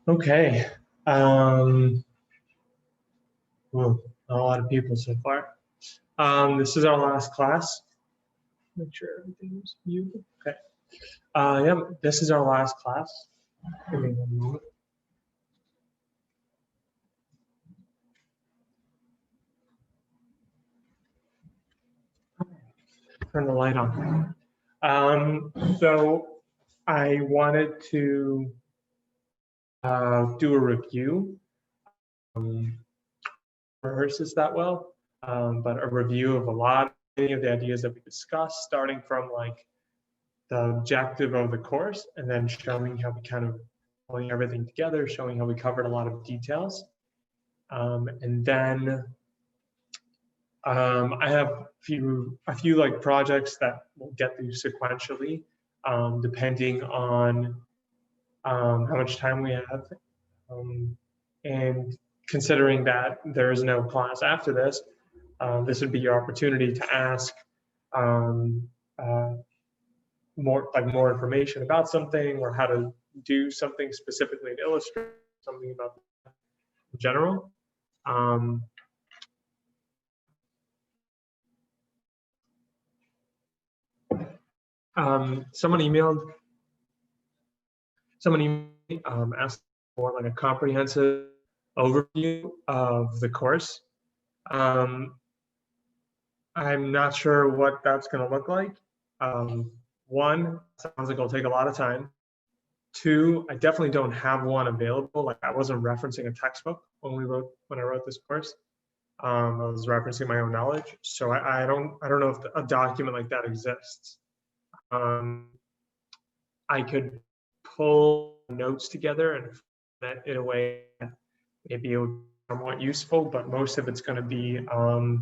Okay. Well, a lot of people so far. This is our last class. Make sure everything's muted. Okay. Yeah, this is our last class. Give me one moment. Turn the light on. So I wanted to do a review. Rehearse this that well, but a review of many of the ideas that we discussed, starting from like the objective of the course, and then showing how we kind of pulling everything together, showing how we covered a lot of details, and then I have a few like projects that we'll get through sequentially, depending on how much time we have, and considering that there is no class after this, this would be your opportunity to ask more information about something or how to do something specifically in Illustrator, something about in general. Someone emailed asked for like a comprehensive overview of the course. I'm not sure what that's going to look like. One, sounds like it'll take a lot of time. Two, I definitely don't have one available. Like I wasn't referencing a textbook when I wrote this course. I was referencing my own knowledge, so I don't know if a document like that exists. I could pull notes together and that in a way maybe it would be somewhat useful, but most of it's going to be it's not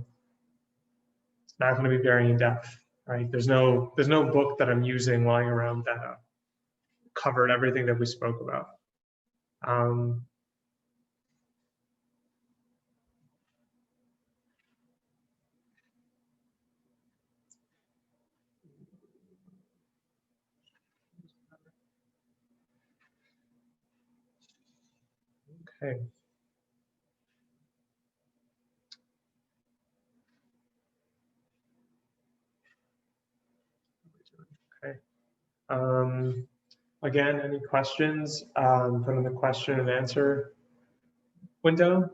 going to be very in depth, right? There's no book that I'm using lying around that covered everything that we spoke about. Okay. Okay. Again, any questions from the question and answer window?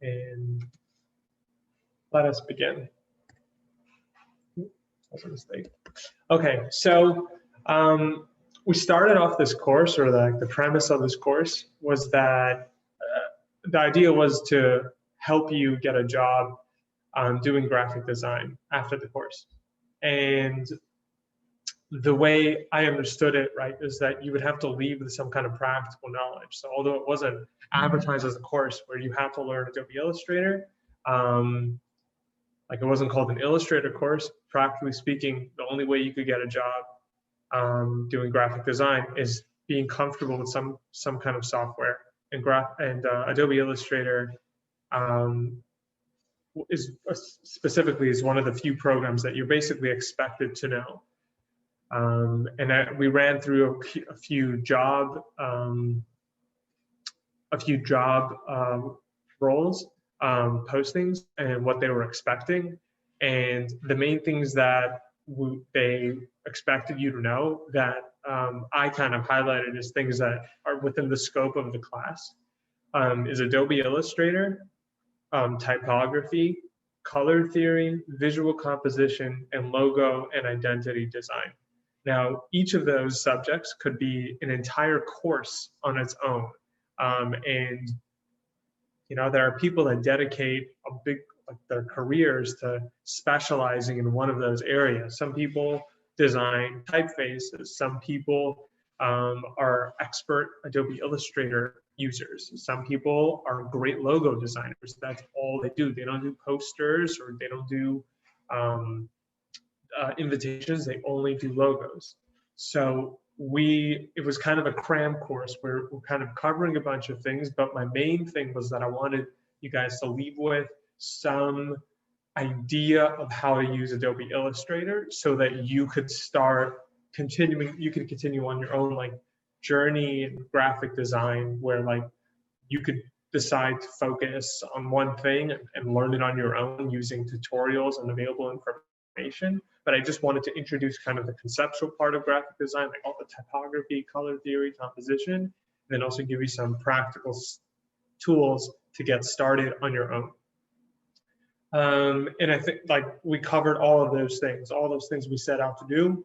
And let us begin. That's a mistake. Okay, so we started off this course, or the premise of this course was that the idea was to help you get a job doing graphic design after the course. And the way I understood it, right, is that you would have to leave with some kind of practical knowledge. So although it wasn't advertised as a course where you have to learn Adobe Illustrator, like it wasn't called an Illustrator course, practically speaking, the only way you could get a job doing graphic design is being comfortable with some kind of software. And Adobe Illustrator specifically is one of the few programs that you're basically expected to know. We ran through a few job roles, postings, and what they were expecting. And the main things that they expected you to know that I kind of highlighted as things that are within the scope of the class is Adobe Illustrator, typography, color theory, visual composition, and logo and identity design. Now, each of those subjects could be an entire course on its own. And, you know, there are people that dedicate their careers to specializing in one of those areas. Some people design typefaces. Some people are expert Adobe Illustrator users. Some people are great logo designers. That's all they do. They don't do posters or they don't do invitations. They only do logos. So it was kind of a cram course where we're kind of covering a bunch of things, but my main thing was that I wanted you guys to leave with some idea of how to use Adobe Illustrator so that you could continue on your own, like journey in graphic design where like you could decide to focus on one thing and learn it on your own using tutorials and available information. But I just wanted to introduce kind of the conceptual part of graphic design, like all the typography, color theory, composition, and then also give you some practical tools to get started on your own. And I think like we covered all those things we set out to do.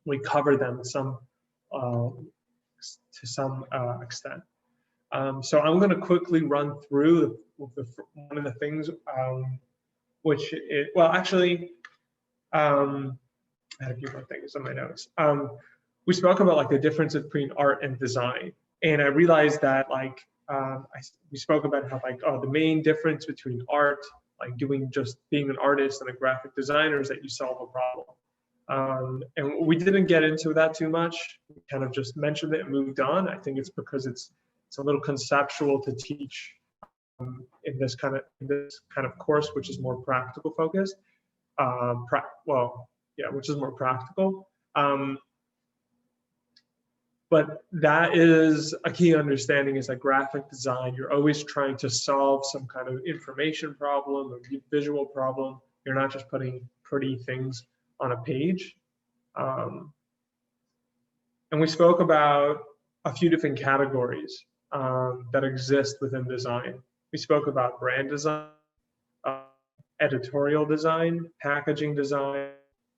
We covered them to some extent. So I'm going to quickly run through one of the things, which is, well, actually, I had a few more things on my notes. We spoke about like the difference between art and design, and I realized that like we spoke about how like the main difference between art, like just being an artist and a graphic designer, is that you solve a problem. And we didn't get into that too much. We kind of just mentioned it and moved on. I think it's because it's a little conceptual to teach in this kind of course, which is more practical focused. Which is more practical. But that is a key understanding, is that graphic design, you're always trying to solve some kind of information problem or visual problem. You're not just putting pretty things on a page. And we spoke about a few different categories that exist within design. We spoke about brand design, editorial design, packaging design,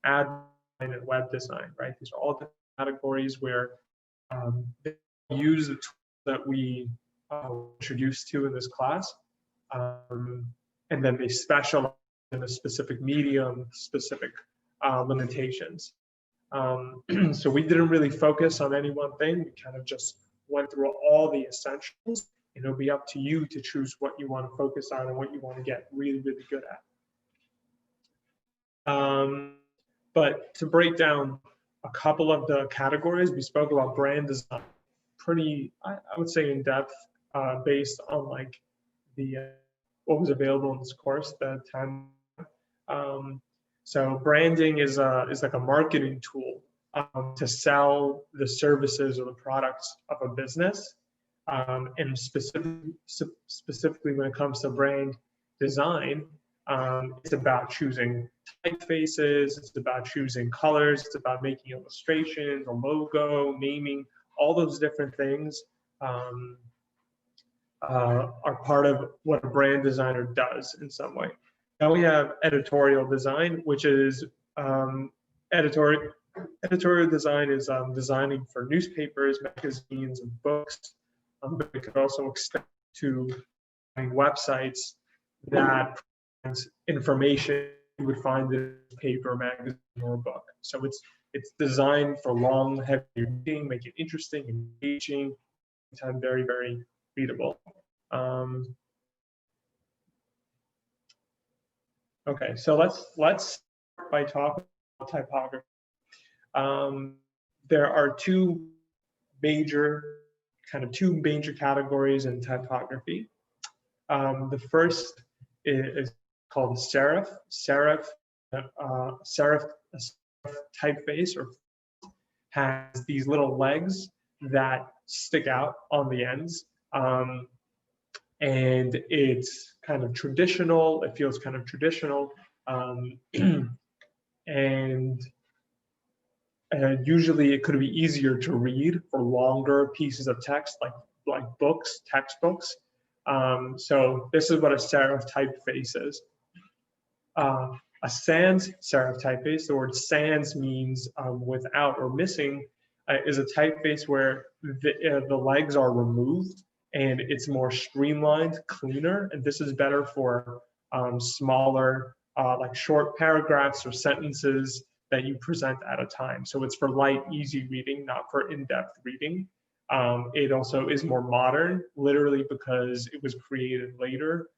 ad design, and web design, right? These are all the categories where they use the tools that we introduced to in this class, and then they specialize in a specific medium, specific limitations. So we didn't really focus on any one thing. We kind of just went through all the essentials. It'll be up to you to choose what you want to focus on and what you want to get really, really good at. But to break down a couple of the categories, we spoke about brand design pretty, I would say, in depth, based on like what was available in this course at the time. So branding is like a marketing tool to sell the services or the products of a business. And specifically when it comes to brand design, it's about choosing typefaces, it's about choosing colors, it's about making illustrations, a logo, naming, all those different things are part of what a brand designer does in some way. Now we have editorial design, which is editorial design is designing for newspapers, magazines, and books. But it could also extend to websites that present information you would find in a paper, magazine, or a book. So it's designed for long, heavy reading, make it interesting, engaging, and very, very readable. Okay, so let's start by talking about typography. There are two major categories in typography. The first is called serif. Serif typeface or has these little legs that stick out on the ends. And it's kind of traditional. It feels kind of traditional. And usually it could be easier to read for longer pieces of text, like books, textbooks. So this is what a serif typeface is. A sans serif typeface, the word sans means without or missing, is a typeface where the legs are removed and it's more streamlined, cleaner, and this is better for smaller, like short paragraphs or sentences that you present at a time. So it's for light, easy reading, not for in-depth reading. It also is more modern, literally because it was created later.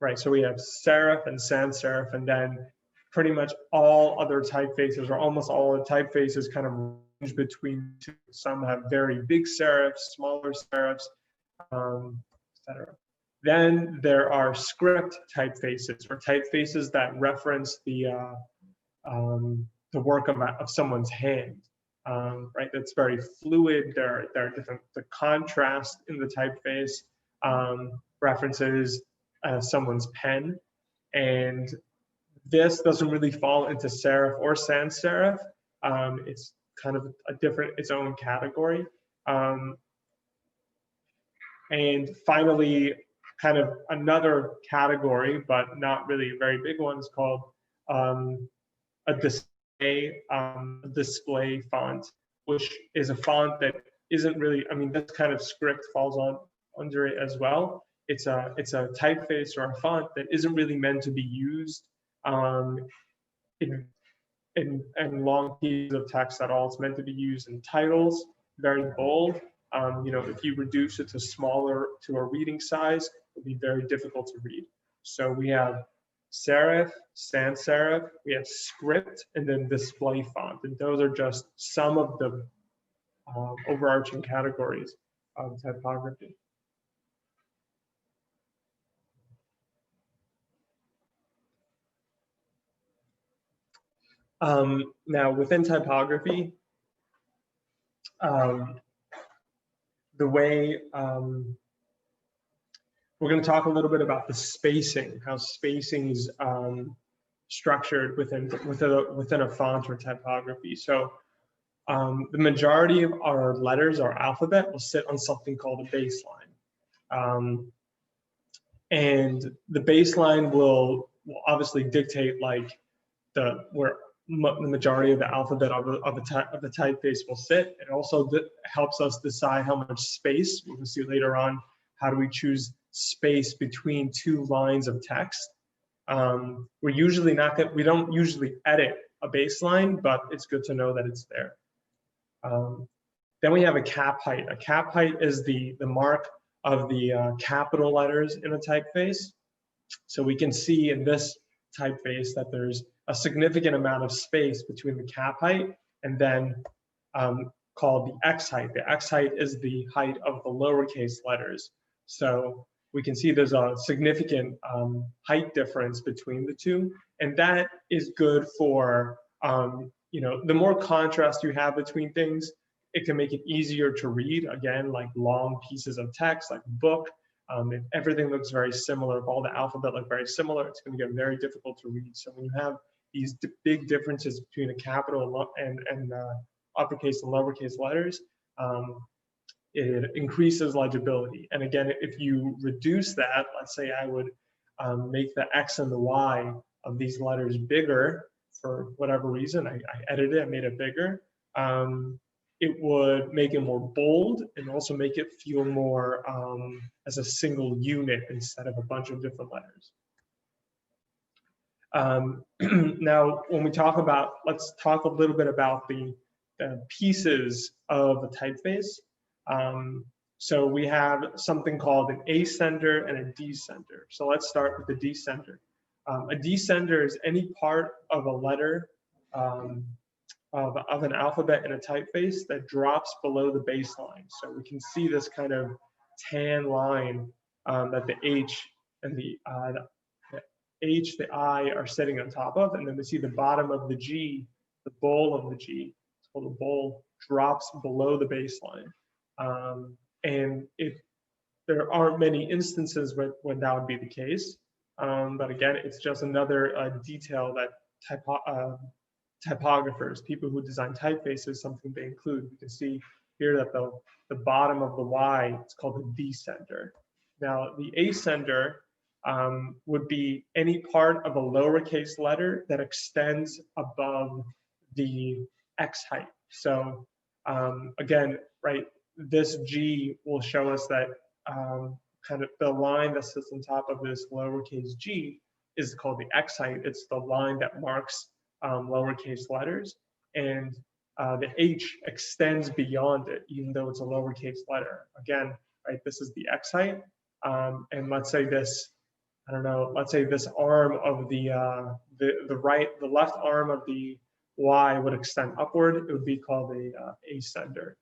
Right, so we have serif and sans serif, and then pretty much all other typefaces, or almost all the typefaces, kind of range between two. Some have very big serifs, smaller serifs, etc. Then there are script typefaces, or typefaces that reference the work of someone's hand. Right, that's very fluid. There are different, the contrast in the typeface references someone's pen, and this doesn't really fall into serif or sans serif. It's kind of a different, its own category. And finally, kind of another category, but not really a very big one, is called a display font, which is a font that isn't really, I mean, this kind of script falls under it as well. It's a typeface or a font that isn't really meant to be used in long pieces of text at all. It's meant to be used in titles, very bold. You know, if you reduce it to smaller, to a reading size, it'll be very difficult to read. So we have serif, sans serif, we have script, and then display font. And those are just some of the overarching categories of typography. Now, within typography, the way we're going to talk a little bit about the spacing, how spacing is structured within a font or typography. So the majority of our letters, our alphabet, will sit on something called a baseline. And the baseline will obviously dictate like where the majority of the alphabet of the typeface will sit. It also helps us decide how much space. We'll see later on how do we choose space between two lines of text. We're usually not we don't usually edit a baseline, but it's good to know that it's there. Then we have a cap height. A cap height is the mark of the capital letters in a typeface. So we can see in this typeface that there's a significant amount of space between the cap height and then called the X height. The X height is the height of the lowercase letters. So we can see there's a significant height difference between the two, and that is good for, you know, the more contrast you have between things, it can make it easier to read. Again, like long pieces of text, like a book. If everything looks very similar, if all the alphabet look very similar, it's going to get very difficult to read. So when you have these big differences between a capital and uppercase and lowercase letters, it increases legibility. And again, if you reduce that, let's say I would make the X and the Y of these letters bigger for whatever reason, I edited it, I made it bigger, it would make it more bold and also make it feel more as a single unit instead of a bunch of different letters. Now, when we talk about, let's talk a little bit about the pieces of a typeface. So we have something called an ascender and a descender. So let's start with the descender. A descender is any part of a letter of an alphabet in a typeface that drops below the baseline. So we can see this kind of tan line that the H and the H, the I are sitting on top of, and then we see the bottom of the G, the bowl of the G, it's called a bowl, drops below the baseline. And if there aren't many instances when that would be the case, but again, it's just another detail that typographers, people who design typefaces, something they include. You can see here that the bottom of the Y, it's called the descender. Now, the ascender would be any part of a lowercase letter that extends above the X height. So again, right, this G will show us that kind of the line that sits on top of this lowercase g is called the X height. It's the line that marks lowercase letters, and the H extends beyond it, even though it's a lowercase letter. Again, right, this is the X height, and let's say this, I don't know, let's say this arm of the left arm of the Y would extend upward. It would be called a ascender.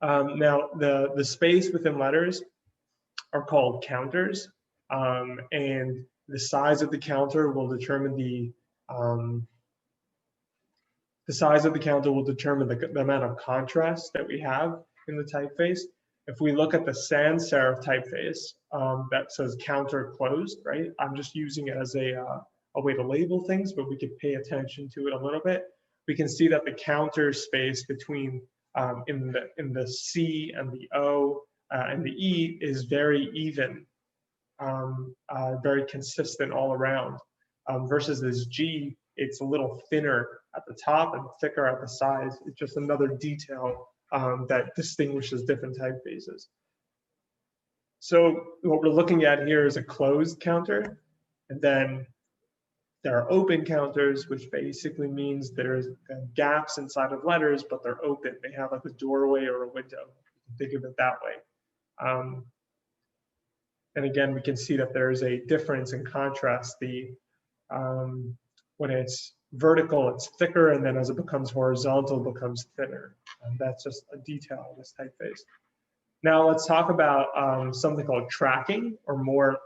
Now, the space within letters, are called counters, and the size of the counter will determine the size of the counter will determine the amount of contrast that we have in the typeface. If we look at the sans serif typeface that says counter closed, right? I'm just using it as a way to label things, but we could pay attention to it a little bit. We can see that the counter space between in the C and the O and the E is very even, very consistent all around. Versus this G, it's a little thinner at the top and thicker at the sides. It's just another detail that distinguishes different typefaces. So what we're looking at here is a closed counter, and then there are open counters, which basically means there's gaps inside of letters, but they're open. They have like a doorway or a window. Think of it that way. And again, we can see that there's a difference in contrast. When it's vertical, it's thicker, and then as it becomes horizontal, it becomes thinner. That's just a detail in this typeface. Now let's talk about something called tracking, or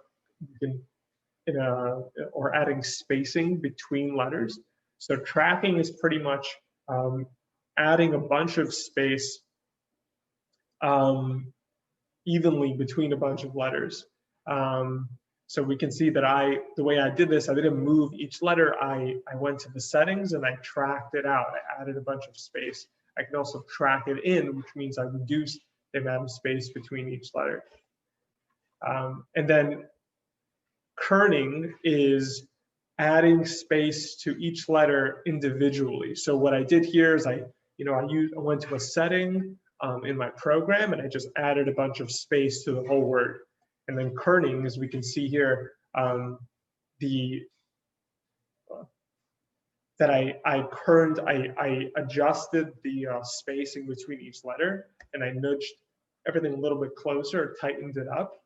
or adding spacing between letters. So tracking is pretty much adding a bunch of space evenly between a bunch of letters. So we can see that the way I did this, I didn't move each letter. I went to the settings and I tracked it out. I added a bunch of space. I can also track it in, which means I reduced the amount of space between each letter. And then kerning is adding space to each letter individually. So what I did here is I went to a setting in my program and I just added a bunch of space to the whole word. And then kerning, as we can see here, I adjusted the spacing between each letter, and I nudged everything a little bit closer, tightened it up.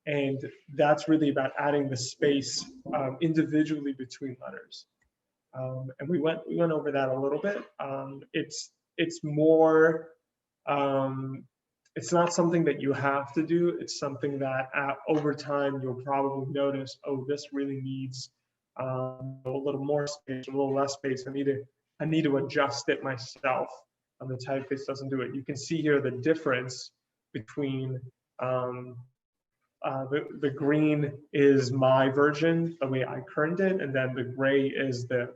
And that's really about adding the space individually between letters. And we went over that a little bit. It's more, it's not something that you have to do. It's something that over time you'll probably notice, oh, this really needs a little more space, a little less space. I need to adjust it myself. The typeface doesn't do it. You can see here the difference between the green is my version, the way I kerned it, and then the gray is the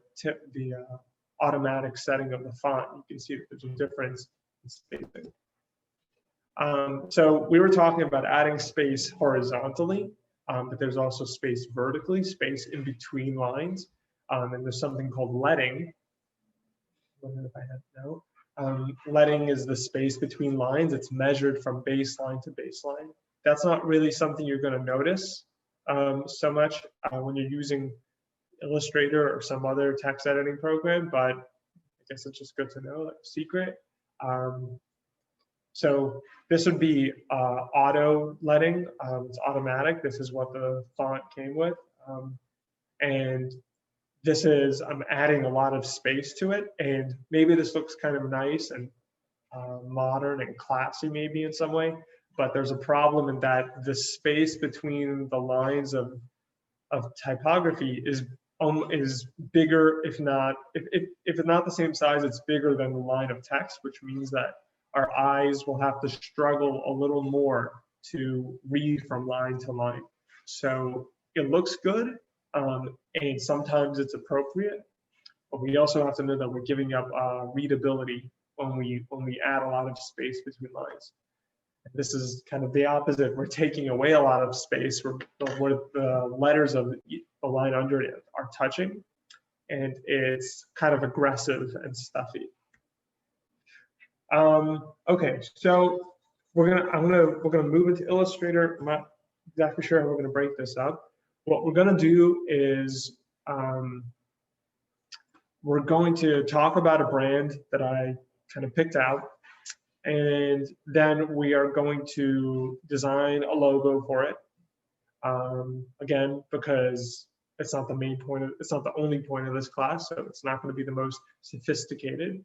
automatic setting of the font. You can see that there's a difference in spacing. So we were talking about adding space horizontally, but there's also space vertically, space in between lines, and there's something called letting. I wonder if I have no. Letting is the space between lines. It's measured from baseline to baseline. That's not really something you're going to notice so much when you're using Illustrator or some other text editing program, but I guess it's just good to know, like a secret. So this would be auto letting. It's automatic. This is what the font came with. And this is, I'm adding a lot of space to it. And maybe this looks kind of nice and modern and classy maybe in some way, but there's a problem in that the space between the lines of typography is bigger, if it's not the same size, it's bigger than the line of text, which means that our eyes will have to struggle a little more to read from line to line. So it looks good, and sometimes it's appropriate, but we also have to know that we're giving up readability when we add a lot of space between lines. And this is kind of the opposite. We're taking away a lot of space where the letters of the line under it are touching, and it's kind of aggressive and stuffy. Okay, so we're gonna move into Illustrator. I'm not exactly sure how we're gonna break this up. What we're gonna do is we're going to talk about a brand that I kind of picked out, and then we are going to design a logo for it. Again, because it's not the main point of, it's not the only point of this class, so it's not going to be the most sophisticated.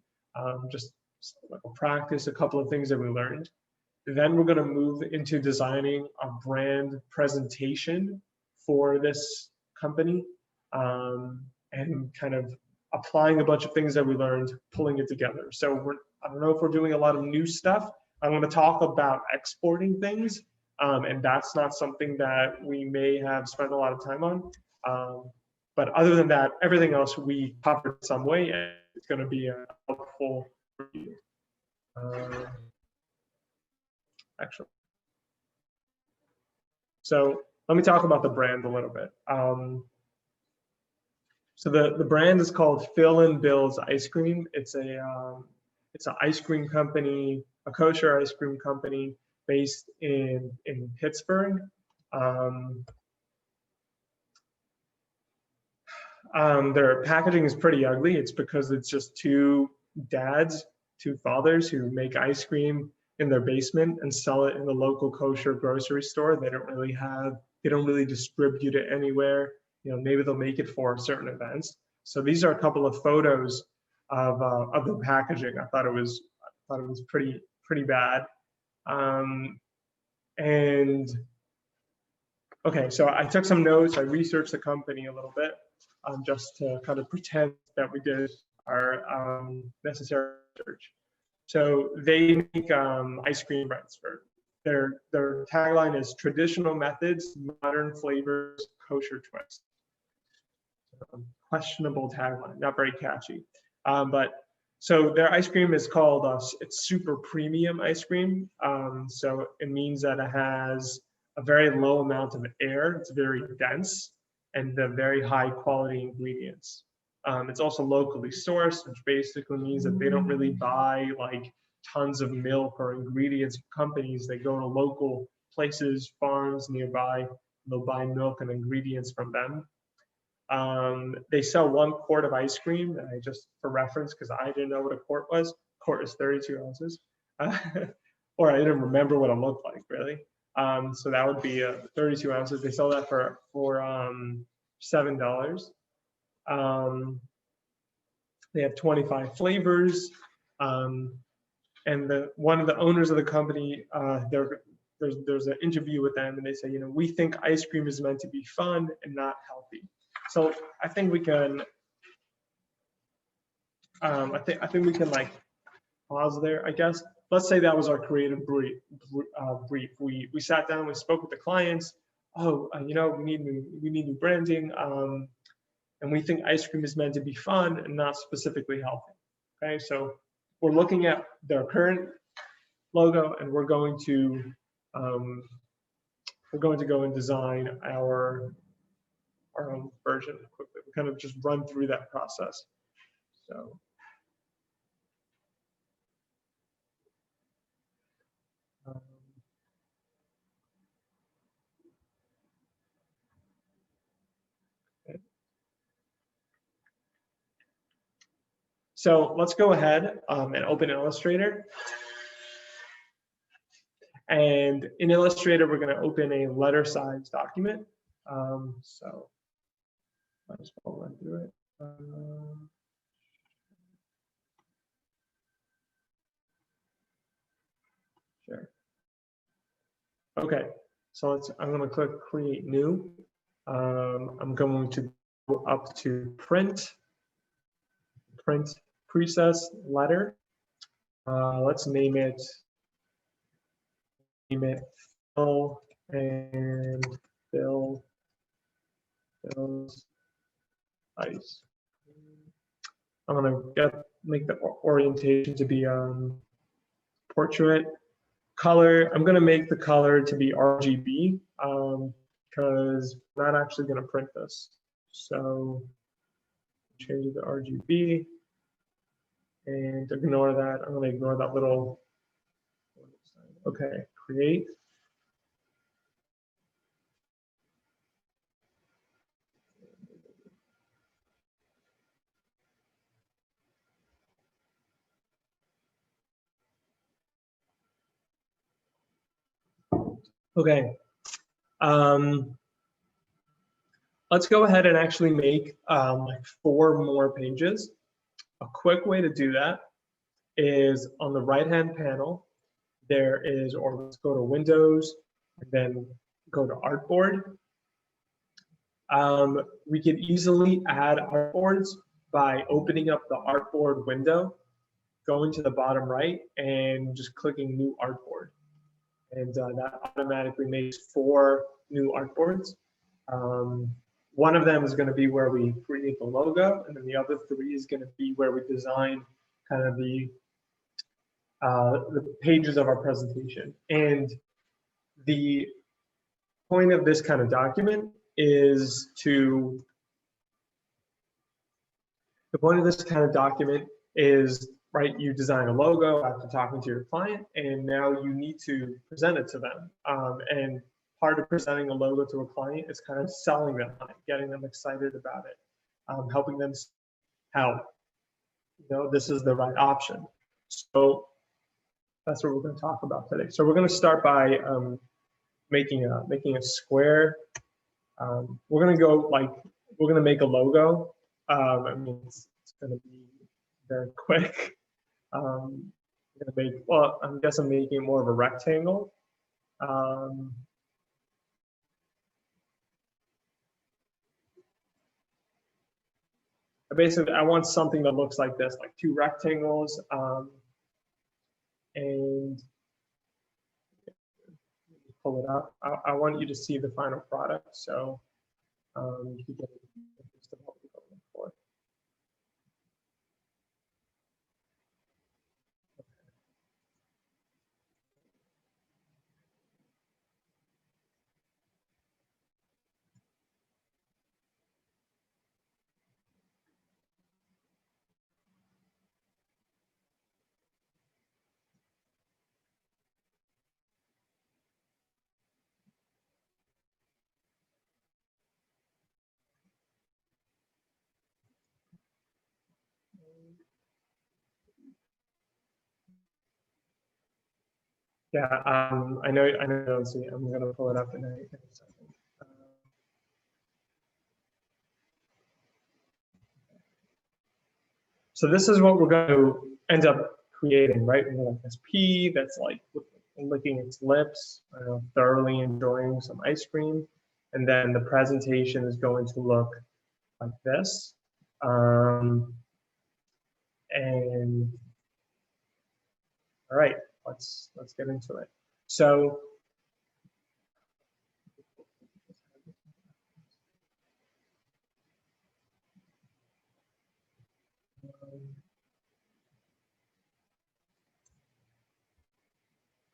Just like a practice, a couple of things that we learned. Then we're going to move into designing a brand presentation for this company, and kind of applying a bunch of things that we learned, pulling it together. So I don't know if we're doing a lot of new stuff. I'm going to talk about exporting things, and that's not something that we may have spent a lot of time on. But other than that, everything else we covered some way, and it's going to be a helpful review. Actually, so let me talk about the brand a little bit. So the brand is called Phil and Bill's Ice Cream. It's an ice cream company, a kosher ice cream company based in Pittsburgh. Their packaging is pretty ugly. It's because it's just two fathers who make ice cream in their basement and sell it in the local kosher grocery store. They don't really distribute it anywhere. Maybe they'll make it for certain events. So these are a couple of photos of the packaging. I thought it was pretty bad. And okay, so I took some notes. I researched the company a little bit, just to kind of pretend that we did our necessary research. So they make ice cream breads. Their tagline is traditional methods, modern flavors, kosher twist. Questionable tagline, not very catchy. But so their ice cream is called, it's super premium ice cream. So it means that it has a very low amount of air. It's very dense and the very high quality ingredients. It's also locally sourced, which basically means that they don't really buy like tons of milk or ingredients from companies. They go to local places, farms nearby, they'll buy milk and ingredients from them. They sell 1 quart of ice cream, and I just, for reference, because I didn't know what a quart was, a quart is 32 ounces. Or I didn't remember what it looked like, really. So that would be 32 ounces. They sell that for $7. They have 25 flavors. And one of the owners of the company, there's an interview with them, and they say, we think ice cream is meant to be fun and not healthy. So I think we can. I think we can like pause there, I guess. Let's say that was our creative brief. We sat down, we spoke with the clients. Oh, we need new branding, and we think ice cream is meant to be fun and not specifically healthy. Okay, so we're looking at their current logo, and we're going to go and design our own version quickly. We kind of just run through that process. So. So let's go ahead and open Illustrator. And in Illustrator, we're going to open a letter size document. So I'll just run through it. Sure. Okay, so I'm going to click Create New. I'm going to go up to Print Precess Letter. Let's name it Phil and Bill's Ice. I'm gonna make the orientation to be portrait. Color, I'm gonna make the color to be RGB because we're not actually gonna print this. So change it to RGB and ignore that. I'm gonna ignore that little, okay, create. Okay, let's go ahead and actually make like 4 more pages. A quick way to do that is on the right-hand panel, there is, or let's go to Windows, and then go to Artboard. We can easily add artboards by opening up the artboard window, going to the bottom right, and just clicking New Artboard. And that automatically makes 4 new artboards. One of them is going to be where we create the logo, and then the other 3 is going to be where we design kind of the pages of our presentation. And the point of this kind of document is to, right, you design a logo after talking to your client, and now you need to present it to them. And part of presenting a logo to a client is kind of selling them on it, getting them excited about it, helping them how, this is the right option. So that's what we're going to talk about today. So we're going to start by making a square. We're going to go we're going to make a logo. I mean, it's going to be very quick. I'm going to make, well, I guess I'm making it more of a rectangle. Basically, I want something that looks like this, like 2 rectangles, and pull it up. I want you to see the final product, so you can get a taste of what we're going for. Yeah, I know. Let's see, I'm going to pull it up in a second. So this is what we're going to end up creating, right? We have this P that's like licking its lips, thoroughly enjoying some ice cream, and then the presentation is going to look like this. And all right, let's get into it. So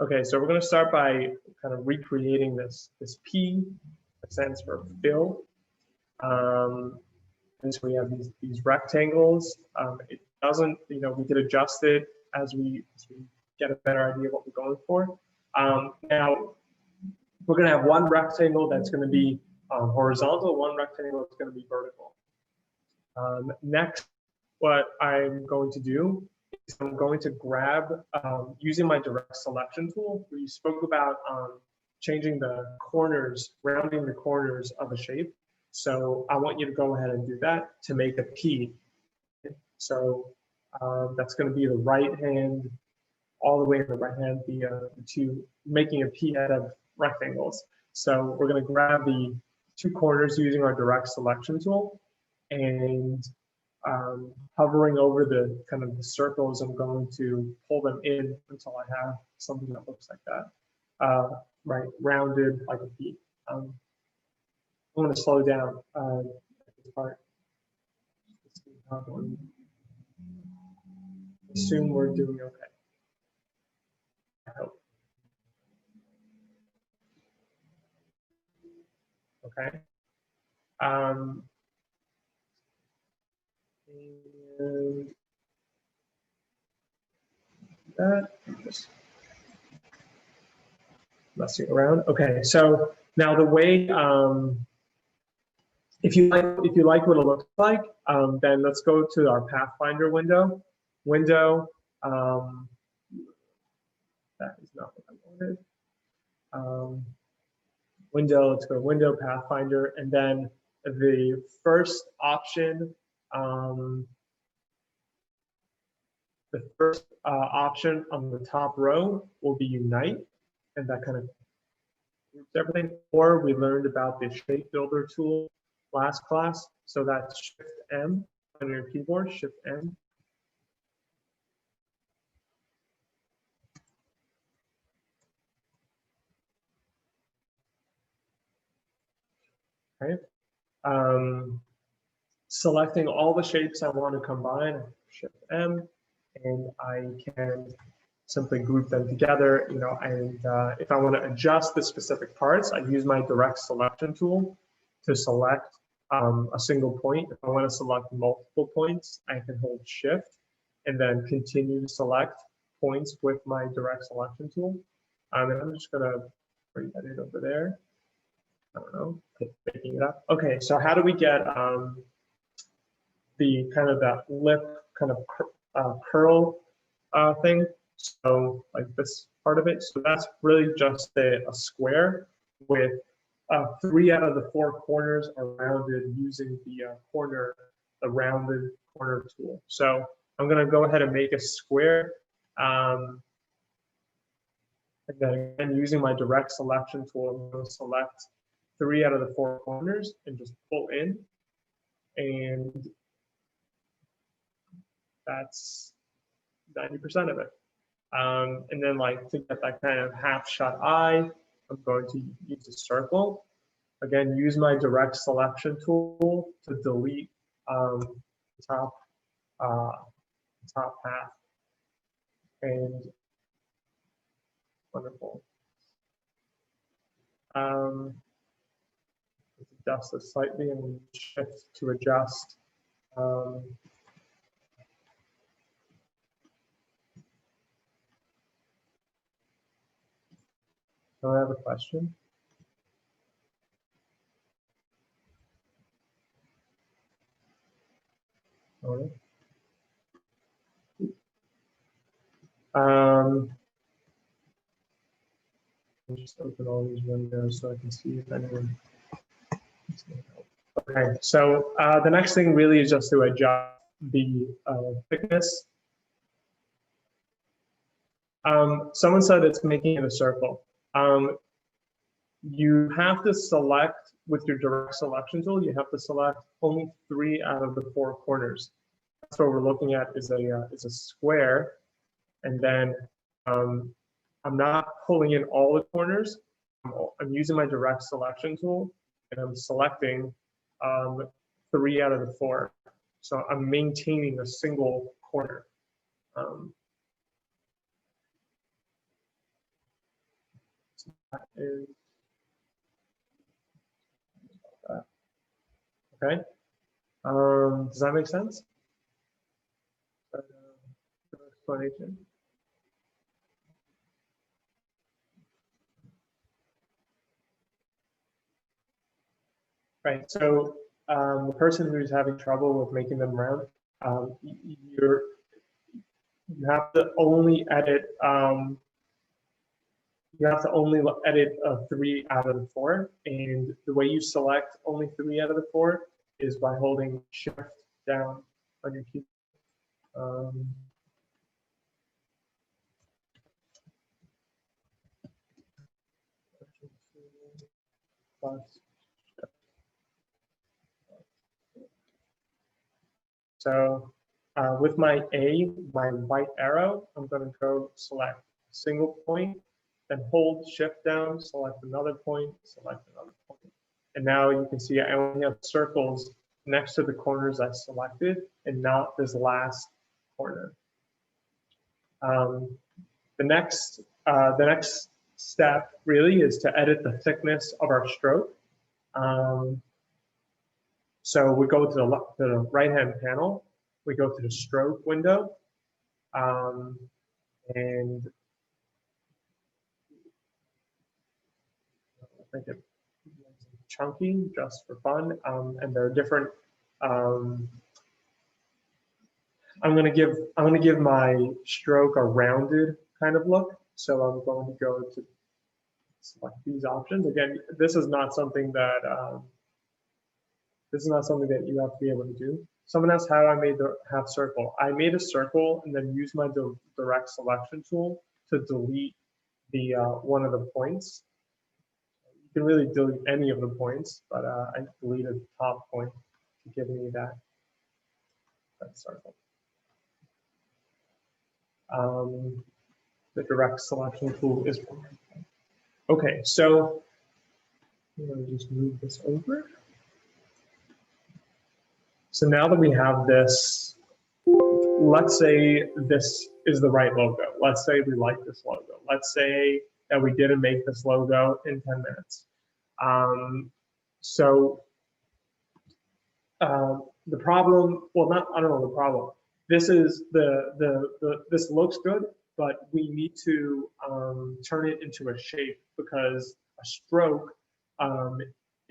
okay, so we're going to start by kind of recreating this P, that stands for fill. And so we have these rectangles. It doesn't, we could adjust it as we get a better idea of what we're going for. Now, we're going to have one rectangle that's going to be horizontal, one rectangle that's going to be vertical. Next, what I'm going to do is I'm going to grab, using my direct selection tool, we spoke about changing the corners, rounding the corners of a shape. So I want you to go ahead and do that to make a P. So that's going to be the right hand, all the way in the right hand, the 2, making a P out of rectangles. So we're going to grab the 2 corners using our direct selection tool, and hovering over the kind of the circles, I'm going to pull them in until I have something that looks like that, right, rounded like a P. I'm going to slow down this part. Assume we're doing okay. I hope. Okay. And that, just messing around. Okay, so now the way, if you like what it looks like, then let's go to our Pathfinder window. That is not what I wanted. Window, let's go to Window, Pathfinder, and then the first option, The first option on the top row will be unite, and that kind of groups everything. Or we learned about the shape builder tool last class, so that's Shift M on your keyboard, Shift M. Okay. Selecting all the shapes I want to combine, Shift M, and I can simply group them together, you know, and if I want to adjust the specific parts, I use my direct selection tool to select a single point. If I want to select multiple points, I can hold Shift and then continue to select points with my direct selection tool. And I'm just going to bring that in over there. I don't know, picking it up. Okay, so how do we get the kind of that lip kind of curl thing? So like this part of it. So that's really just a square with 3 out of the 4 corners are rounded using the rounded corner tool. So I'm going to go ahead and make a square. And then again, using my direct selection tool, I'm going to select 3 out of the 4 corners and just pull in. And that's 90% of it. And then like to get that kind of half shut eye, I'm going to use a circle. Again, use my direct selection tool to delete the top half. And wonderful. Adjust this slightly and shift to adjust. Do I have a question? All right. I'll just open all these windows so I can see if anyone. Okay, so the next thing really is just to adjust the thickness. Someone said it's making it a circle. You have to select with your direct selection tool. You have to select only 3 out of the 4 corners. That's what we're looking at is a square, and then I'm not pulling in all the corners. I'm using my direct selection tool, and I'm selecting 3 out of the 4. So I'm maintaining a single corner. So that is that. Okay. Does that make sense? Explanation. Right. So the person who's having trouble with making them round, you have to only edit. You have to only edit 3 out of the 4, and the way you select only 3 out of the 4 is by holding Shift down on your keyboard. So with my white arrow, I'm going to go select a single point, then hold Shift down, select another point, select another point. And now you can see I only have circles next to the corners I selected and not this last corner. The next step really is to edit the thickness of our stroke. So we go to the right-hand panel, we go to the stroke window, and I think it's chunky just for fun, and there are different. I'm going to give my stroke a rounded kind of look. So I'm going to go to select these options. Again, this is not something that you have to be able to do. Someone asked how I made the half circle. I made a circle and then used my direct selection tool to delete the one of the points. You can really delete any of the points, but I deleted the top point to give me that circle. The direct selection tool is fine. Okay, so I'm going to just move this over. So now that we have this, let's say this is the right logo. Let's say we like this logo. Let's say that we didn't make this logo in 10 minutes. The problem, well, I don't know the problem. This is this looks good, but we need to turn it into a shape because a stroke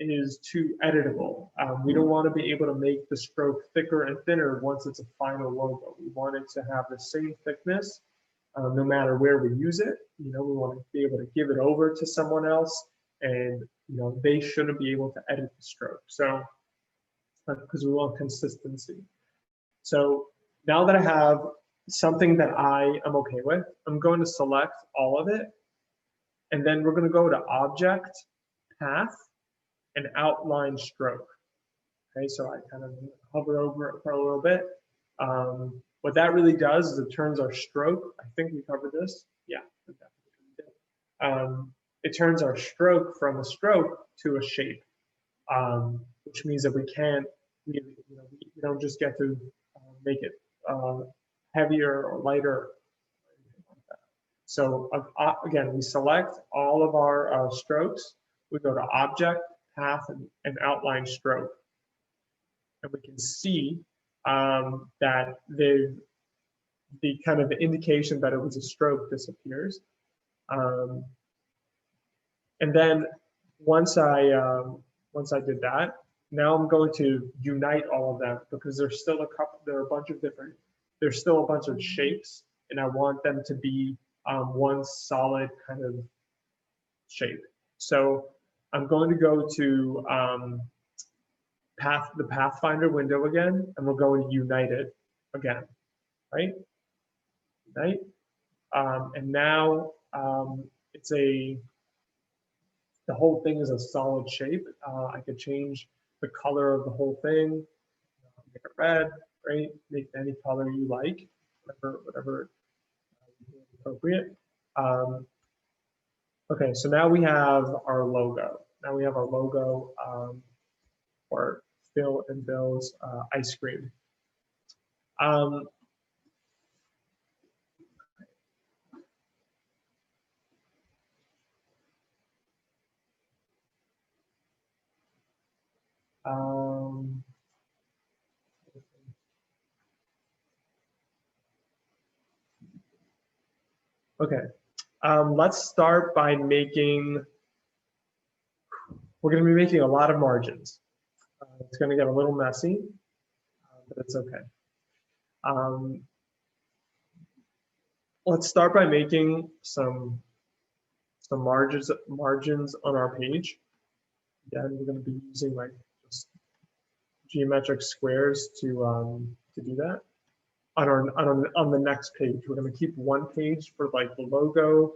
is too editable. We don't want to be able to make the stroke thicker and thinner once it's a final logo. We want it to have the same thickness no matter where we use it. We want to be able to give it over to someone else, and they shouldn't be able to edit the stroke. So because we want consistency. So now that I have something that I am okay with, I'm going to select all of it, and then we're going to go to Object, Path, and Outline Stroke. Okay, so I kind of hover over it for a little bit. What that really does is it turns our stroke. I think we covered this. Yeah, it turns our stroke from a stroke to a shape, which means that we can't really, we don't just get to make it heavier or lighter. So again, we select all of our strokes. We go to Object, Path, and Outline Stroke. And we can see that the kind of the indication that it was a stroke disappears. And then once I did that, now I'm going to unite all of them because there's still there's still a bunch of shapes, and I want them to be one solid kind of shape. So I'm going to go to the Pathfinder window again, and we're going to unite it again, right? Unite, and now the whole thing is a solid shape. I could change the color of the whole thing, make it red, right? Make any color you like, whatever is appropriate. Okay, so now we have our logo. Now we have our logo for Phil and Bill's ice cream. Okay, let's start by making, we're going to be making a lot of margins. It's going to get a little messy, but it's okay. Let's start by making some margins on our page. Again, we're going to be using like just geometric squares to do that. On the next page, we're going to keep one page for like the logo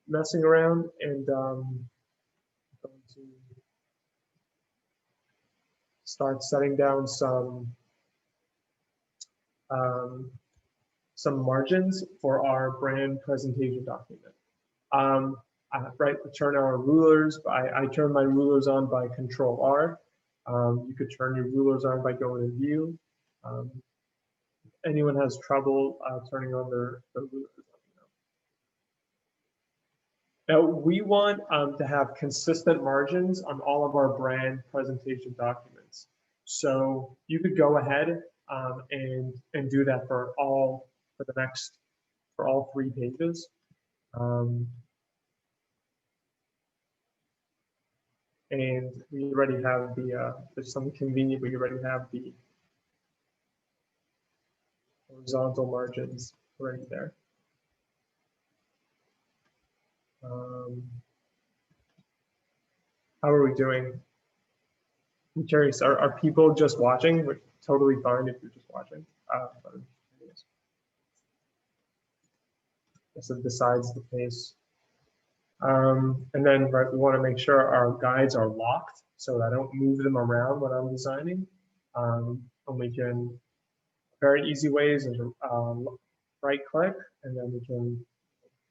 messing around, and going to start setting down some margins for our brand presentation document. Right, we turn our rulers. I turn my rulers on by Control R. You could turn your rulers on by going to View. If anyone has trouble turning on their rulers, now we want to have consistent margins on all of our brand presentation documents. So you could go ahead and do that for all 3 pages. And we already have there's something convenient, we already have the horizontal margins right there. How are we doing? I'm curious, are people just watching? Which totally fine if you're just watching. But I'm curious. So besides the pace. And then right, we want to make sure our guides are locked so that I don't move them around when I'm designing. And we can, very easy ways is right click, and then we can,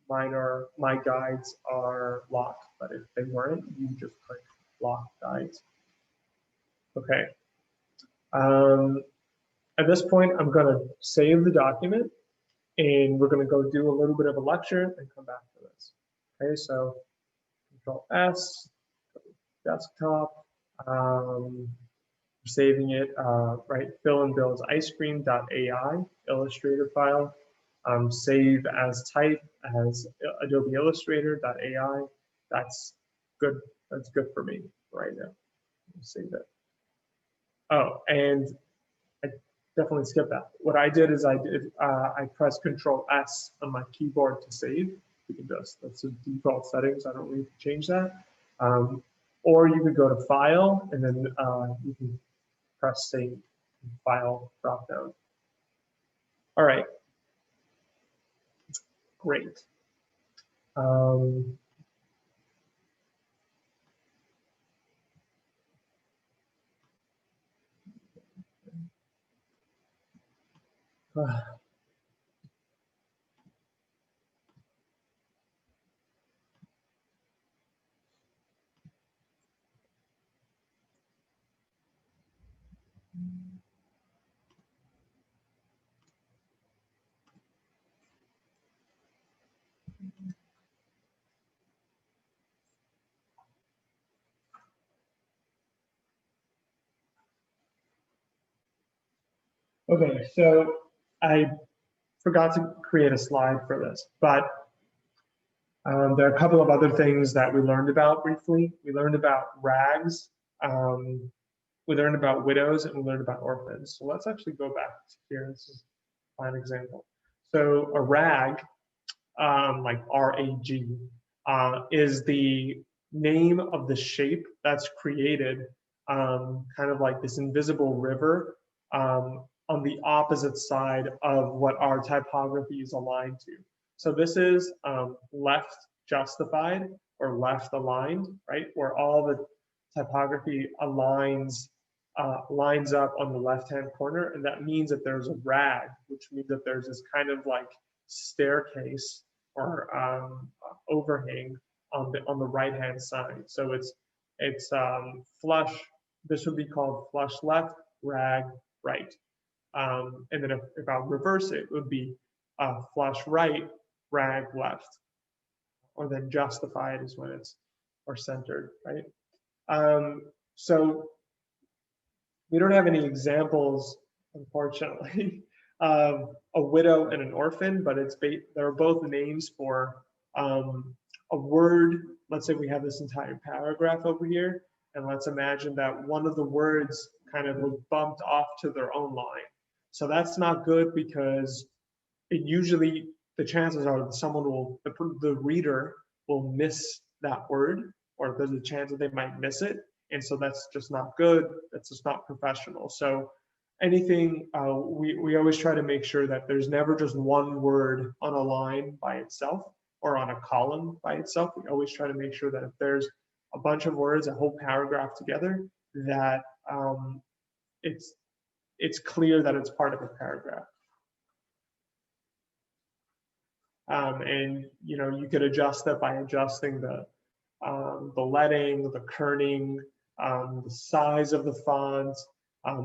my guides are locked, but if they weren't, you just click lock guides. Okay. At this point, I'm going to save the document, and we're going to go do a little bit of a lecture and come back to this. Okay, so Control S, desktop, saving it, right, fill and builds ice cream.ai, Illustrator file, save as type as Adobe Illustrator.ai. That's good. That's good for me right now. Save it. Oh, and I definitely skipped that. What I did is I pressed Control S on my keyboard to save. You can just, that's the default settings. I don't need to change that. Or you could go to File, and then you can press Save, File drop down. All right, great. Okay, so I forgot to create a slide for this, but there are a couple of other things that we learned about briefly. We learned about rags, we learned about widows, and we learned about orphans. So let's actually go back here. This is a fine example. So a rag, like R-A-G, is the name of the shape that's created, kind of like this invisible river, on the opposite side of what our typography is aligned to. So this is left justified or left aligned, right? Where all the typography lines up on the left-hand corner, and that means that there's a rag, which means that there's this kind of like staircase or overhang on the right-hand side. So it's flush. This would be called flush left, rag right. And then if I reverse it, it would be flush right, rag left, or then justified is when it's, or centered, right? So we don't have any examples, unfortunately, of a widow and an orphan, but they're both names for a word. Let's say we have this entire paragraph over here, and let's imagine that one of the words kind of was bumped off to their own line. So that's not good, because it usually, the chances are that someone will, the reader will miss that word, or there's a chance that they might miss it. And so that's just not good. That's just not professional. So anything, we always try to make sure that there's never just one word on a line by itself or on a column by itself. We always try to make sure that if there's a bunch of words, a whole paragraph together, that it's clear that it's part of a paragraph. And you could adjust that by adjusting the leading, the kerning, the size of the font,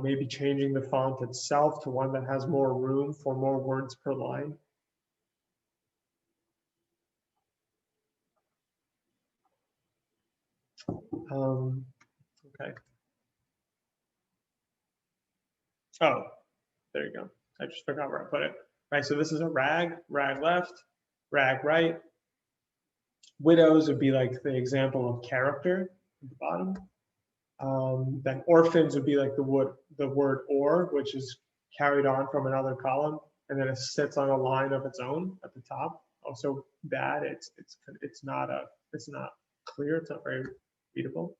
maybe changing the font itself to one that has more room for more words per line. Okay. Oh, there you go. I just forgot where I put it. Right, so this is a rag, rag left, rag right. Widows would be like the example of character at the bottom. Then orphans would be like the word or, which is carried on from another column, and then it sits on a line of its own at the top. Also bad. It's not clear. It's not very readable.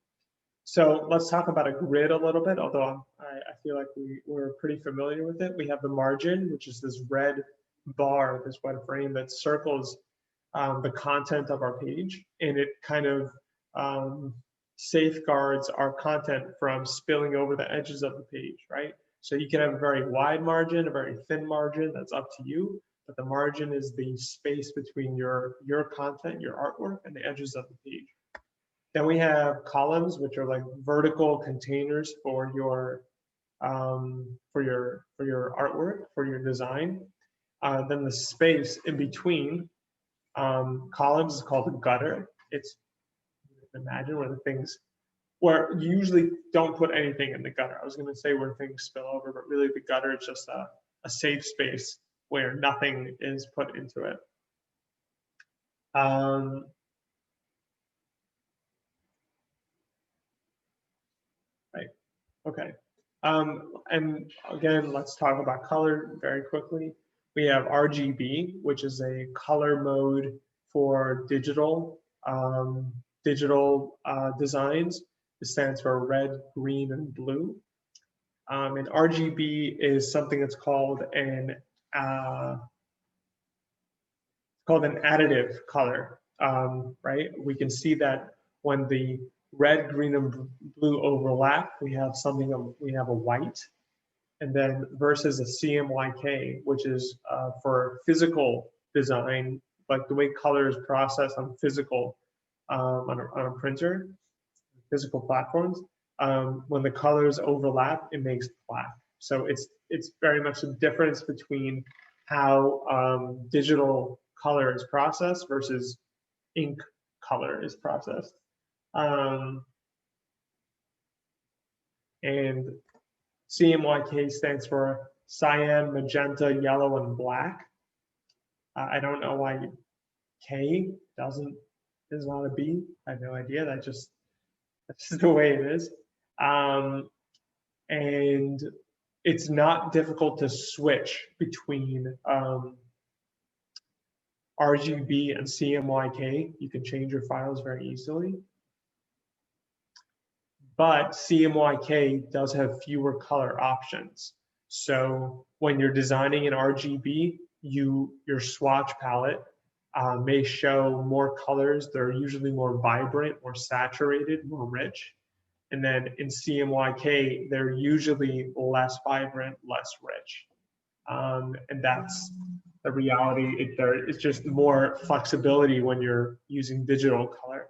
So let's talk about a grid a little bit, although I feel like we're pretty familiar with it. We have the margin, which is this red bar, this red frame that circles the content of our page, and it kind of safeguards our content from spilling over the edges of the page, right? So you can have a very wide margin, a very thin margin, that's up to you, but the margin is the space between your content, your artwork, and the edges of the page. Then we have columns, which are like vertical containers for your artwork, for your design. Then the space in between columns is called a gutter. It's, imagine where you usually don't put anything in the gutter. I was going to say where things spill over, but really the gutter is just a safe space where nothing is put into it. Right. Okay. And again, let's talk about color very quickly. We have RGB, which is a color mode for digital designs. It stands for red, green, and blue. And RGB is something that's called an additive color, right? We can see that when the red, green, and blue overlap, we have a white, and then versus a CMYK, which is for physical design, like the way color is processed on physical, on a printer, physical platforms. When the colors overlap, it makes black. So it's very much a difference between how digital color is processed versus ink color is processed. And CMYK stands for cyan, magenta, yellow, and black. I don't know why K is not a B. I have no idea. That's just the way it is. And it's not difficult to switch between RGB and CMYK. You can change your files very easily. But CMYK does have fewer color options. So when you're designing in RGB, your swatch palette may show more colors. They're usually more vibrant, more saturated, more rich. And then in CMYK, they're usually less vibrant, less rich. And that's the reality. It's just more flexibility when you're using digital color.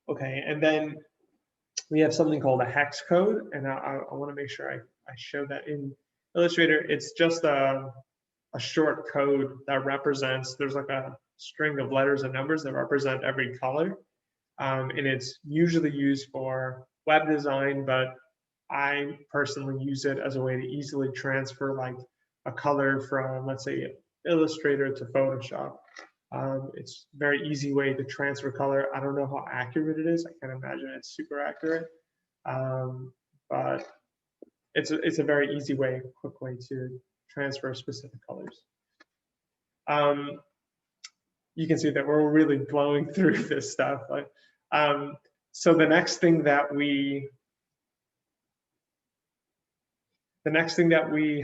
Okay, and then we have something called a hex code, and I want to make sure I show that in Illustrator. It's just a short code that represents, there's like a string of letters and numbers that represent every color. And it's usually used for web design, but I personally use it as a way to easily transfer like a color from, let's say, Illustrator to Photoshop. It's a very easy way to transfer color. I don't know how accurate it is. I can't imagine it's super accurate, but it's a very easy way, quick way to transfer specific colors. You can see that we're really blowing through this stuff. So the next thing that we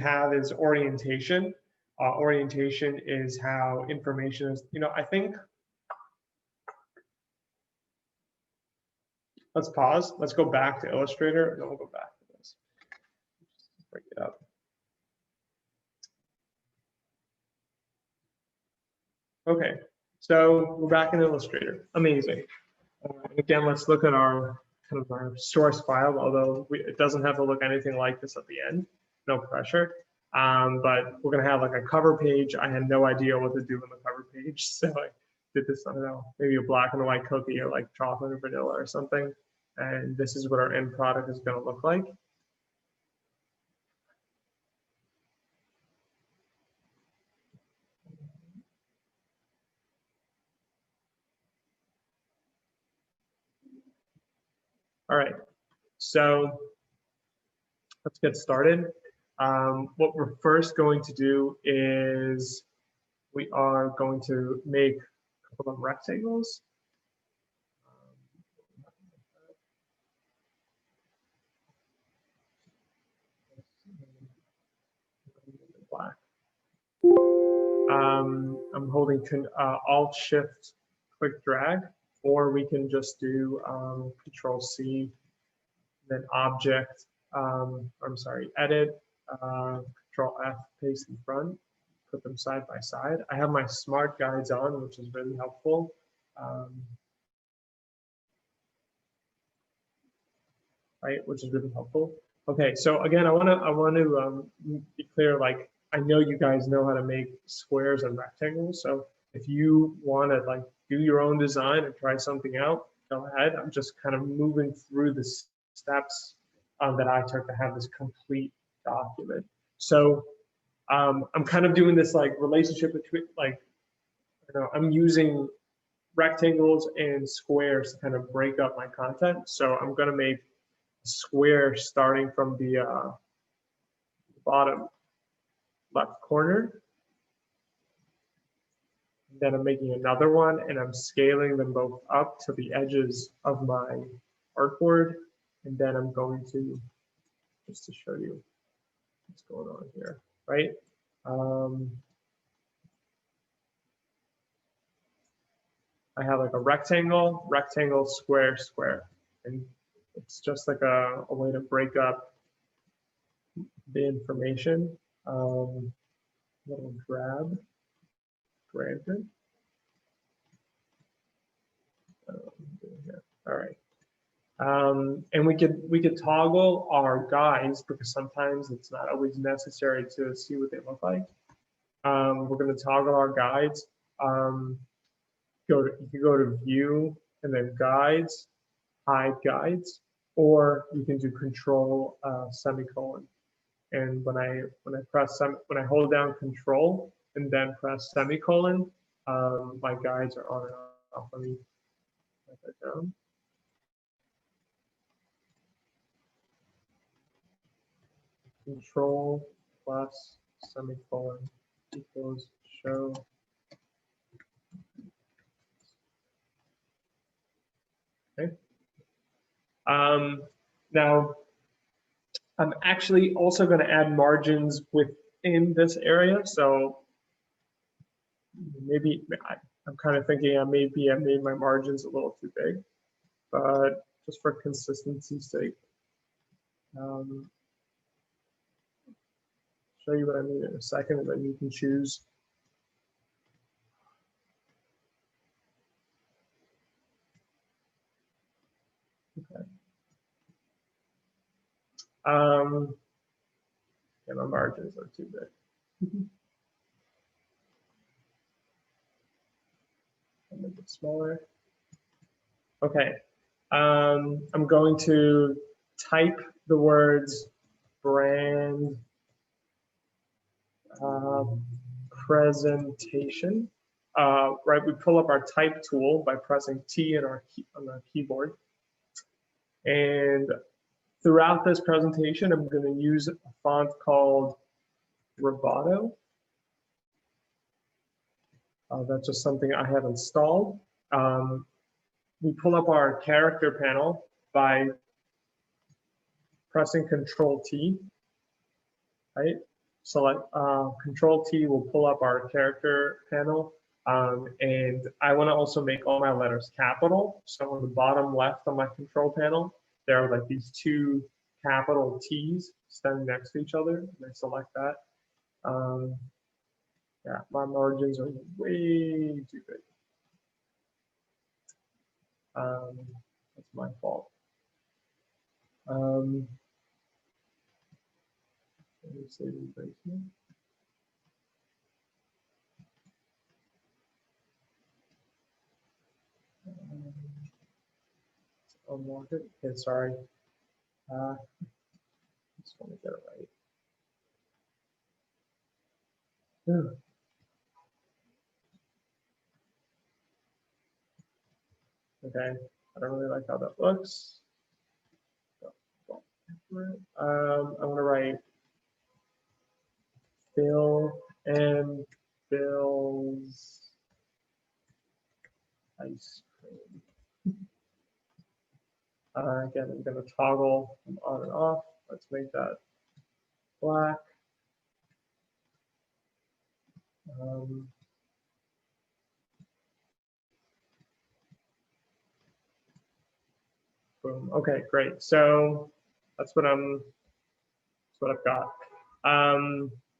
have is orientation. Orientation is how information is, I think, let's pause. Let's go back to Illustrator, and then we'll go back to this. Just break it up. Okay, so we're back in Illustrator. Amazing. Again, let's look at our source file, although it doesn't have to look anything like this at the end. No pressure. But we're going to have like a cover page. I had no idea what to do on the cover page, so I did this, I don't know, maybe a black and white cookie or like chocolate or vanilla or something. And this is what our end product is going to look like. All right, so let's get started. What we're first going to do is we are going to make a couple of rectangles. Black. I'm holding Alt Shift click drag, or we can just do Control C, then Object. I'm sorry, Edit, Control F, paste in front, put them side by side. I have my smart guides on, which is really helpful. Right, which is really helpful. Okay, so again, I want to be clear. Like, I know you guys know how to make squares and rectangles. So if you want to like do your own design and try something out, go ahead. I'm just kind of moving through the steps that I took to have this complete document. So I'm kind of doing this like relationship between like, you know, I'm using rectangles and squares to kind of break up my content. So I'm going to make square starting from the bottom left corner. Then I'm making another one and I'm scaling them both up to the edges of my artboard. And then I'm going to, just to show you what's going on here, right? I have like a rectangle, rectangle, square, square. And it's just like a way to break up the information. Little grab it. All right. And we could toggle our guides because sometimes it's not always necessary to see what they look like. We're going to toggle our guides. You can go to View and then Guides, Hide Guides, or you can do Control semicolon. And when I hold down Control and then press semicolon, my guides are on and off. Let me write that down. Control plus semicolon equals show. Okay. Now, I'm actually also going to add margins within this area. So maybe I'm kind of thinking maybe I made my margins a little too big, but just for consistency's sake, show you what I mean in a second, and then you can choose. Okay. Yeah, my margins are too big. I'll make it smaller. Okay. I'm going to type the words brand presentation. Right, we pull up our type tool by pressing T on our keyboard. And throughout this presentation, I'm going to use a font called Roboto. That's just something I have installed. We pull up our character panel by pressing Control T, right? Select Control T will pull up our character panel. And I want to also make all my letters capital. So on the bottom left on my control panel, there are like these two capital T's standing next to each other. And I select that. Yeah, my margins are way too big. That's my fault. Let me save and break here. Unlock it. Okay, sorry. Just want to get it right. Okay, I don't really like how that looks. I'm going to write fill and Bill's ice cream. Again, I'm going to toggle from on and off. Let's make that black. Boom. Okay, great. So that's what I've got.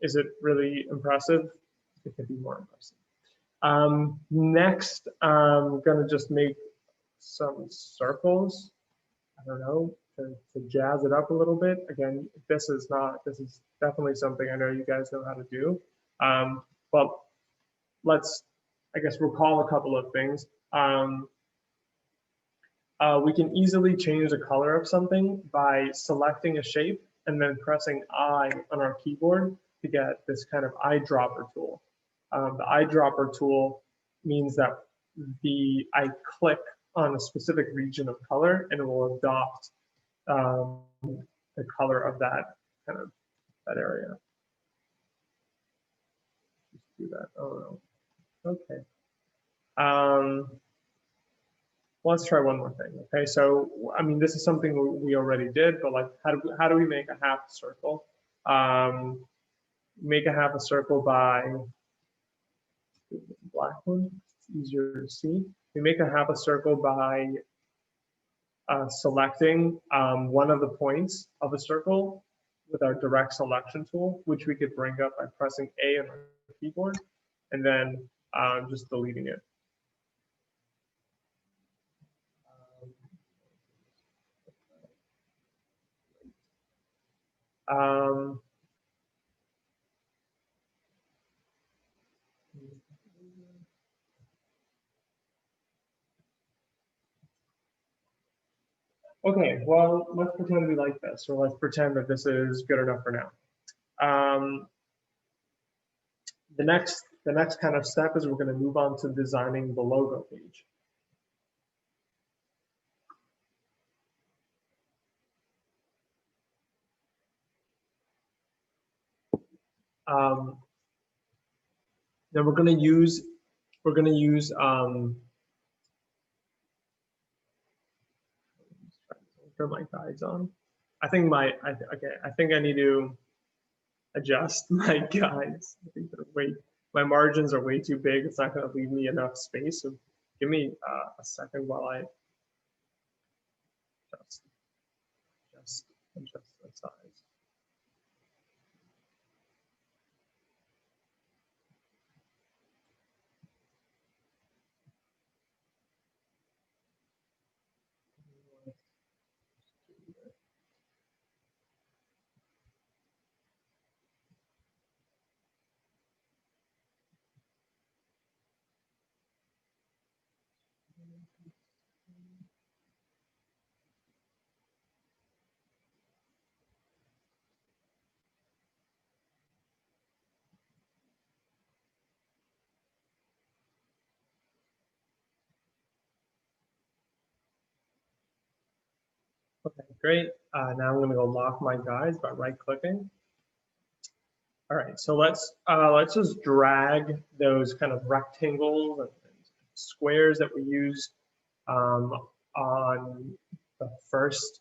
Is it really impressive? It could be more impressive. Next, I'm gonna just make some circles. I don't know, to jazz it up a little bit. Again, this is definitely something I know you guys know how to do. But let's, I guess, recall a couple of things. We can easily change the color of something by selecting a shape and then pressing I on our keyboard to get this kind of eyedropper tool. The eyedropper tool means that I click on a specific region of color and it will adopt the color of that area. Just do that. Oh no. Okay. Let's try one more thing. Okay, so I mean, this is something we already did, but like, how do we make a half circle? Make a half a circle by black one. It's easier to see. We make a half a circle by selecting one of the points of a circle with our direct selection tool, which we could bring up by pressing A on our keyboard and then just deleting it. Okay, well, let's pretend we like this, or let's pretend that this is good enough for now. The next kind of step is we're going to move on to designing the logo page. Then we're going to use turn my guides on. I think I need to adjust my guides. I think my margins are way too big. It's not going to leave me enough space. So give me a second while I adjust the size. Okay, great. Now I'm going to go lock my guides by right-clicking. All right, so let's just drag those kind of rectangles and squares that we used on the first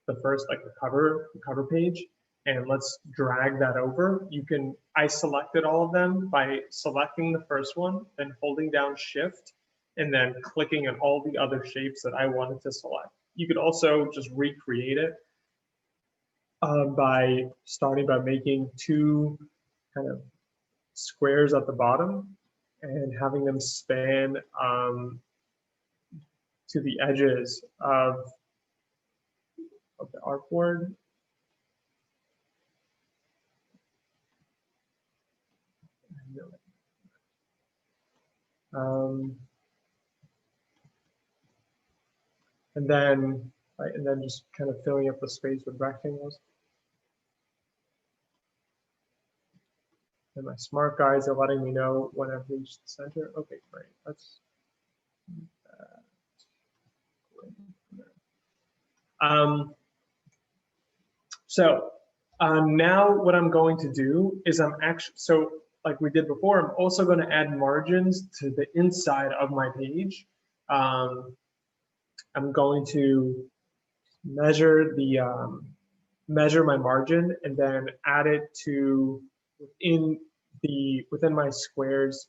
like the cover page, and let's drag that over. I selected all of them by selecting the first one, then holding down Shift, and then clicking on all the other shapes that I wanted to select. You could also just recreate it by starting by making two kind of squares at the bottom and having them span to the edges of the artboard. And then just kind of filling up the space with rectangles. And my smart guides are letting me know when I've reached the center. Okay, great. Let's do that. So Now what I'm going to do is I'm actually, so like we did before, I'm also going to add margins to the inside of my page. I'm going to measure measure my margin and then add it to within my squares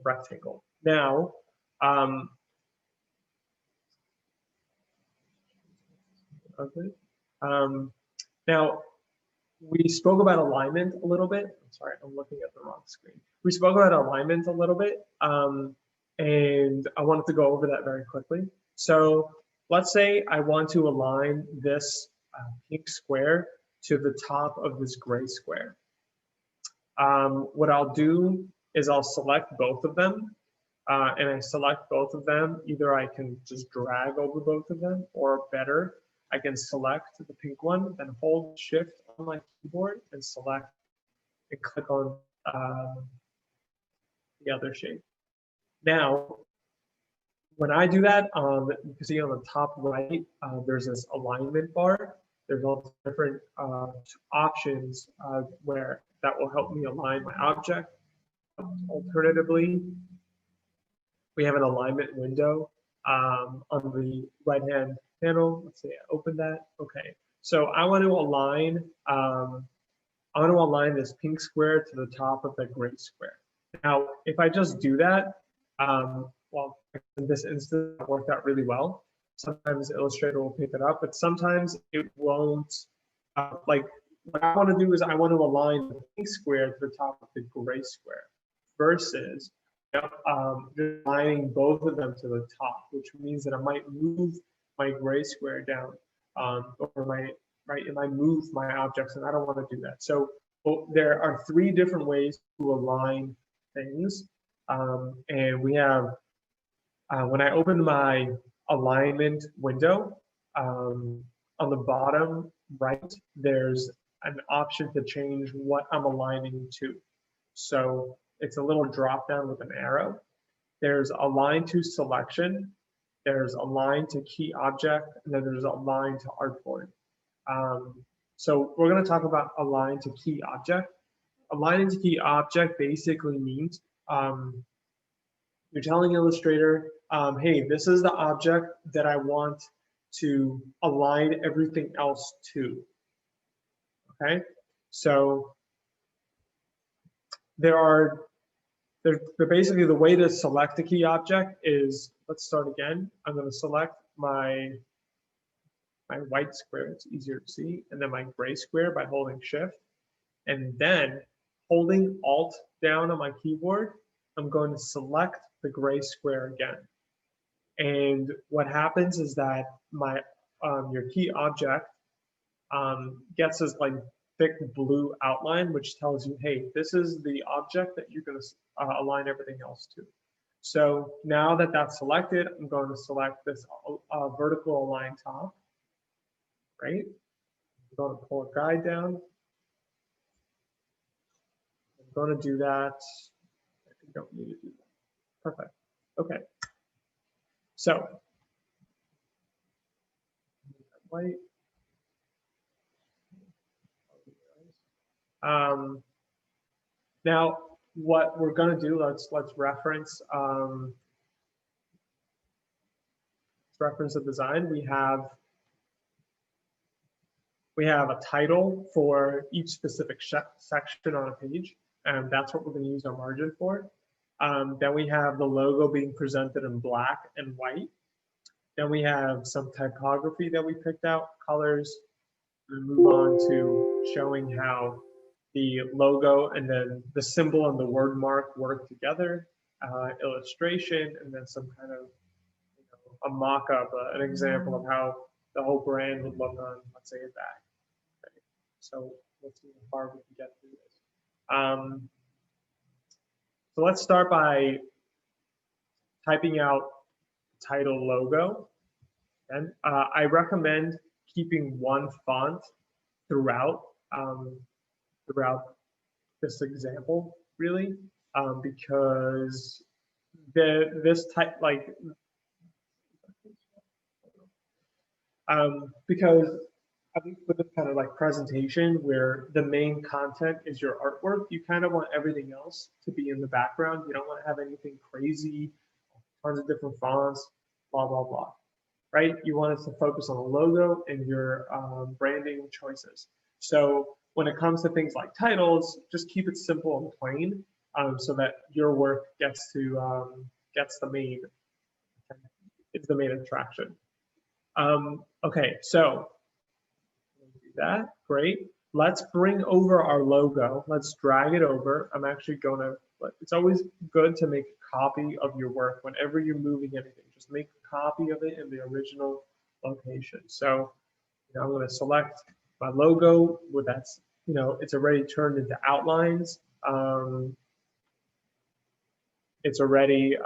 rectangle. Now, now we spoke about alignment a little bit. I'm sorry, I'm looking at the wrong screen. We spoke about alignment a little bit, and I wanted to go over that very quickly. So let's say I want to align this pink square to the top of this gray square. What I'll do is I'll select both of them, and I select both of them. Either I can just drag over both of them, or better, I can select the pink one, then hold Shift on my keyboard and select and click on the other shape. Now, when I do that, you can see on the top right, there's this alignment bar. There's all different options where that will help me align my object. Alternatively, we have an alignment window on the right-hand panel. Let's see, I open that. Okay, so I want to align this pink square to the top of the gray square. Now, if I just do that, well, in this instance, it worked out really well. Sometimes Illustrator will pick it up, but sometimes it won't. Like, what I want to do is I want to align the pink square to the top of the gray square versus aligning both of them to the top, which means that I might move my gray square down, or it might move my objects, and I don't want to do that. So there are 3 different ways to align things, and we have, when I open my alignment window, on the bottom right, there's an option to change what I'm aligning to. So it's a little drop down with an arrow. There's align to selection, there's align to key object, and then there's align to artboard. So we're going to talk about align to key object. Aligning to key object basically means you're telling Illustrator, hey, this is the object that I want to align everything else to. Okay, so basically the way to select a key object is, let's start again. I'm going to select my white square, it's easier to see, and then my gray square by holding Shift, and then holding Alt down on my keyboard, I'm going to select the gray square again. And what happens is that your key object gets this like thick blue outline, which tells you, hey, this is the object that you're going to align everything else to. So now that that's selected, I'm going to select this vertical align top, right? I'm going to pull a guide down. I'm going to do that. I don't need to do that. Perfect. Okay. So, white. Now, what we're going to do, let's reference the design. We have a title for each specific section on a page, and that's what we're going to use our margin for. Then we have the logo being presented in black and white. Then we have some typography that we picked out, colors, and move on to showing how the logo and then the symbol and the word mark work together, illustration, and then some kind of a mock-up, an example of how the whole brand would look on, let's say, a bag. Okay. So let's see how far we can get through this. So let's start by typing out title logo. And I recommend keeping one font throughout this example, really, because this type, because I think with this kind of like presentation where the main content is your artwork, you kind of want everything else to be in the background. You don't want to have anything crazy, tons of different fonts, blah, blah, blah, right? You want us to focus on the logo and your branding choices. So when it comes to things like titles, just keep it simple and plain so that your work gets to gets the main, it's the main attraction. Okay, so do that, great. Let's bring over our logo. Let's drag it over. I'm actually gonna, it's always good to make a copy of your work whenever you're moving anything. Just make a copy of it in the original location. So, I'm gonna select my logo with that, it's already turned into outlines. It's already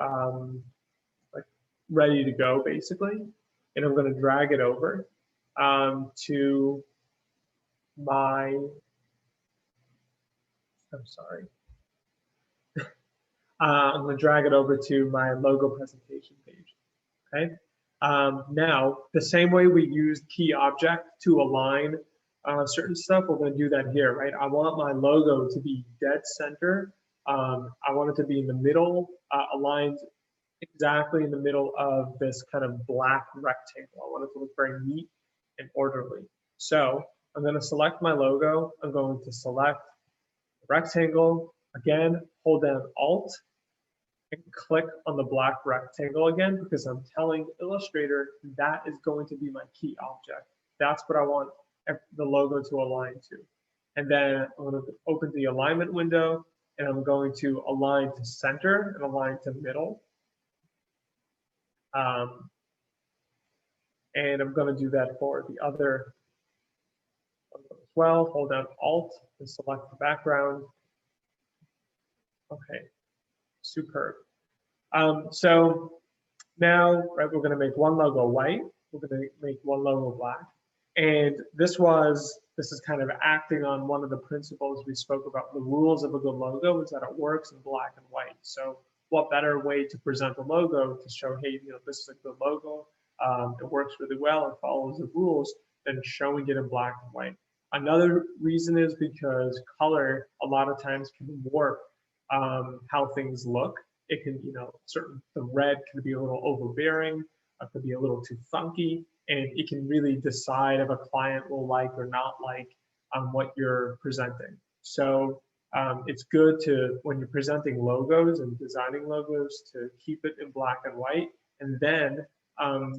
like ready to go basically. And I'm gonna drag it over to my, I'm sorry. I'm going to drag it over to my logo presentation page. Okay. Now, the same way we used key object to align certain stuff, we're going to do that here, right? I want my logo to be dead center. I want it to be in the middle, aligned exactly in the middle of this kind of black rectangle. I want it to look very neat and orderly. So I'm going to select my logo. I'm going to select the rectangle. Again, hold down Alt and click on the black rectangle again, because I'm telling Illustrator that is going to be my key object. That's what I want the logo to align to. And then I'm going to open the alignment window, and I'm going to align to center and align to middle. And I'm going to do that for the other as well. Hold down Alt and select the background. Okay, superb. So now, right, we're going to make one logo white. We're going to make one logo black. And this is kind of acting on one of the principles we spoke about. The rules of a good logo is that it works in black and white. So what better way to present the logo to show, hey, this is a good logo. It works really well. It follows the rules than showing it in black and white. Another reason is because color a lot of times can warp how things look. It can, the red can be a little overbearing, it could be a little too funky, and it can really decide if a client will like or not like what you're presenting. So it's good to, when you're presenting logos and designing logos, to keep it in black and white, and then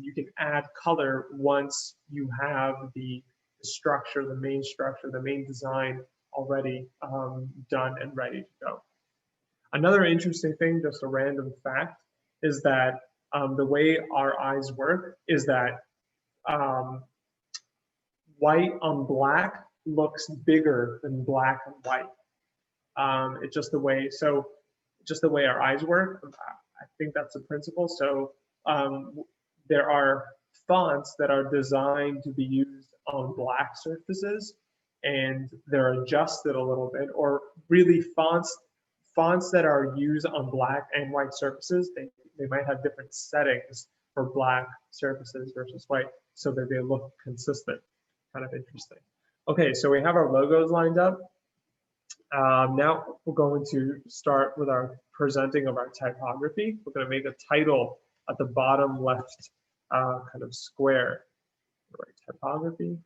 you can add color once you have the structure, the main design already done and ready to go. Another interesting thing, just a random fact, is that the way our eyes work is that white on black looks bigger than black and white. It's just the way, just the way our eyes work. I think that's the principle. So there are fonts that are designed to be used on black surfaces, and they're adjusted a little bit, or really fonts that are used on black and white surfaces, they might have different settings for black surfaces versus white, so that they look consistent. Kind of interesting. Okay, so we have our logos lined up. Now we're going to start with our presenting of our typography. We're going to make a title at the bottom left kind of square. Right, typography.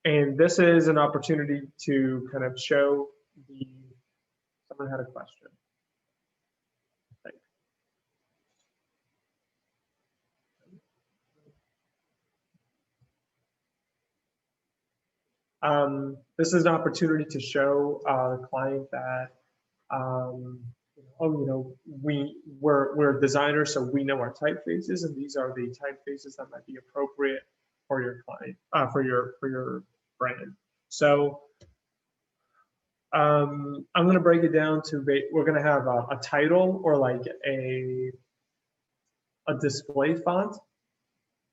And this is an opportunity to kind of show someone had a question. This is an opportunity to show the client that, we're designers, so we know our typefaces, and these are the typefaces that might be appropriate for your client, for your brand. So I'm going to break it down to, we're going to have a title, or like a display font,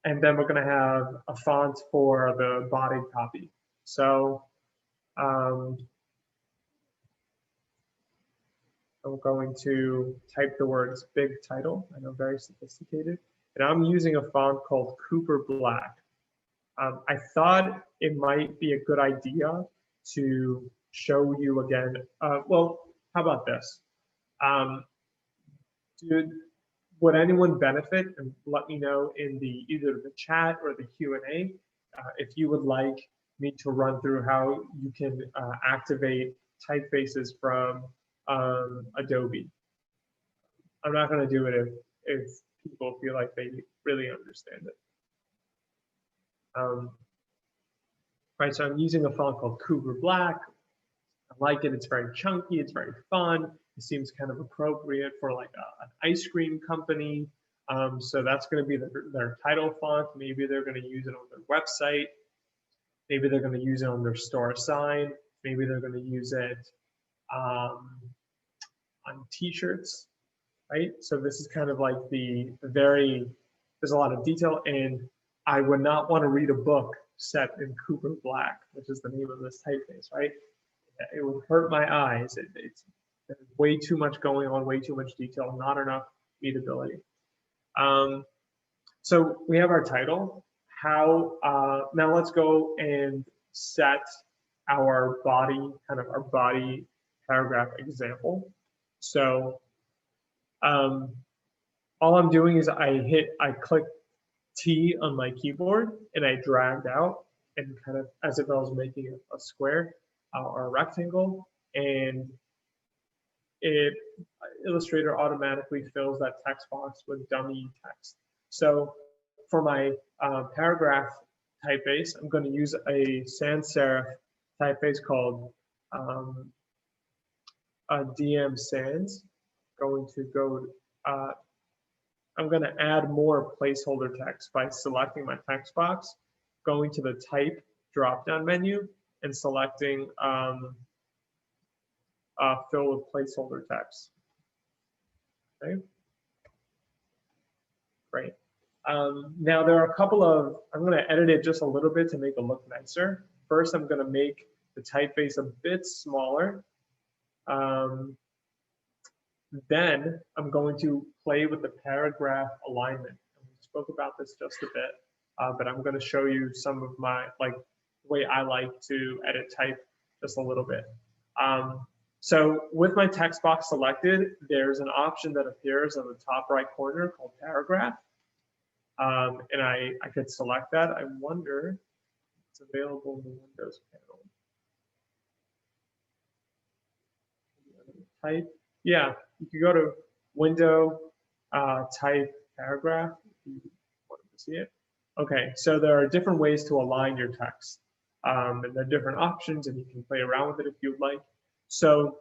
and then we're going to have a font for the body copy. So I'm going to type the words big title. I know, very sophisticated. And I'm using a font called Cooper Black. I thought it might be a good idea to show you again. Well, how about this? Would anyone benefit? And let me know in the either the chat or the Q&A if you would like me to run through how you can activate typefaces from Adobe. I'm not going to do it if people feel like they really understand it. Right, so I'm using a font called Cougar Black. I like it. It's very chunky. It's very fun. It seems kind of appropriate for like an ice cream company. So that's going to be their title font. Maybe they're going to use it on their website. Maybe they're going to use it on their store sign. Maybe they're going to use it on T-shirts, right? So this is kind of like there's a lot of detail, and I would not want to read a book set in Cougar Black, which is the name of this typeface, right? It would hurt my eyes. There's way too much going on, way too much detail, not enough readability. So we have our title. Now let's go and set our body, kind of our body paragraph example. So all I'm doing is I click T on my keyboard and I dragged out and kind of as if I was making a square or a rectangle, and Illustrator automatically fills that text box with dummy text. So for my paragraph typeface, I'm going to use a sans serif typeface called DM Sans. I'm going to add more placeholder text by selecting my text box, going to the type drop-down menu, and selecting fill with placeholder text. Okay, great. Now there are a couple of, I'm going to edit it just a little bit to make it look nicer. First, I'm going to make the typeface a bit smaller. Then I'm going to play with the paragraph alignment. We spoke about this just a bit, but I'm going to show you some of my, the way I like to edit type just a little bit. So with my text box selected, there's an option that appears on the top right corner called paragraph. And I could select that. I wonder if it's available in the Windows panel. Type, yeah, you can go to Window, type paragraph if you want to see it. Okay, so there are different ways to align your text. And there are different options, and you can play around with it if you'd like. So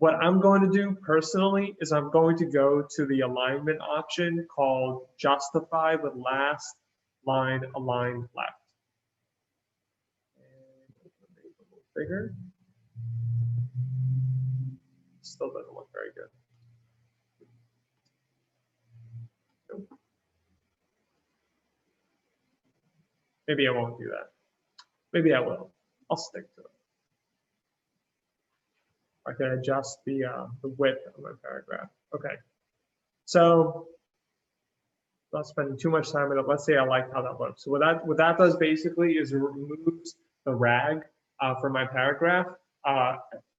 what I'm going to do personally is I'm going to go to the alignment option called Justify with Last Line Aligned Left. And make it a little bigger. Still doesn't look very good. Nope. Maybe I won't do that. Maybe I will. I'll stick to it. I can adjust the width of my paragraph. Okay. So not spending too much time on it. Let's say I like how that looks. So what that does basically is it removes the rag from my paragraph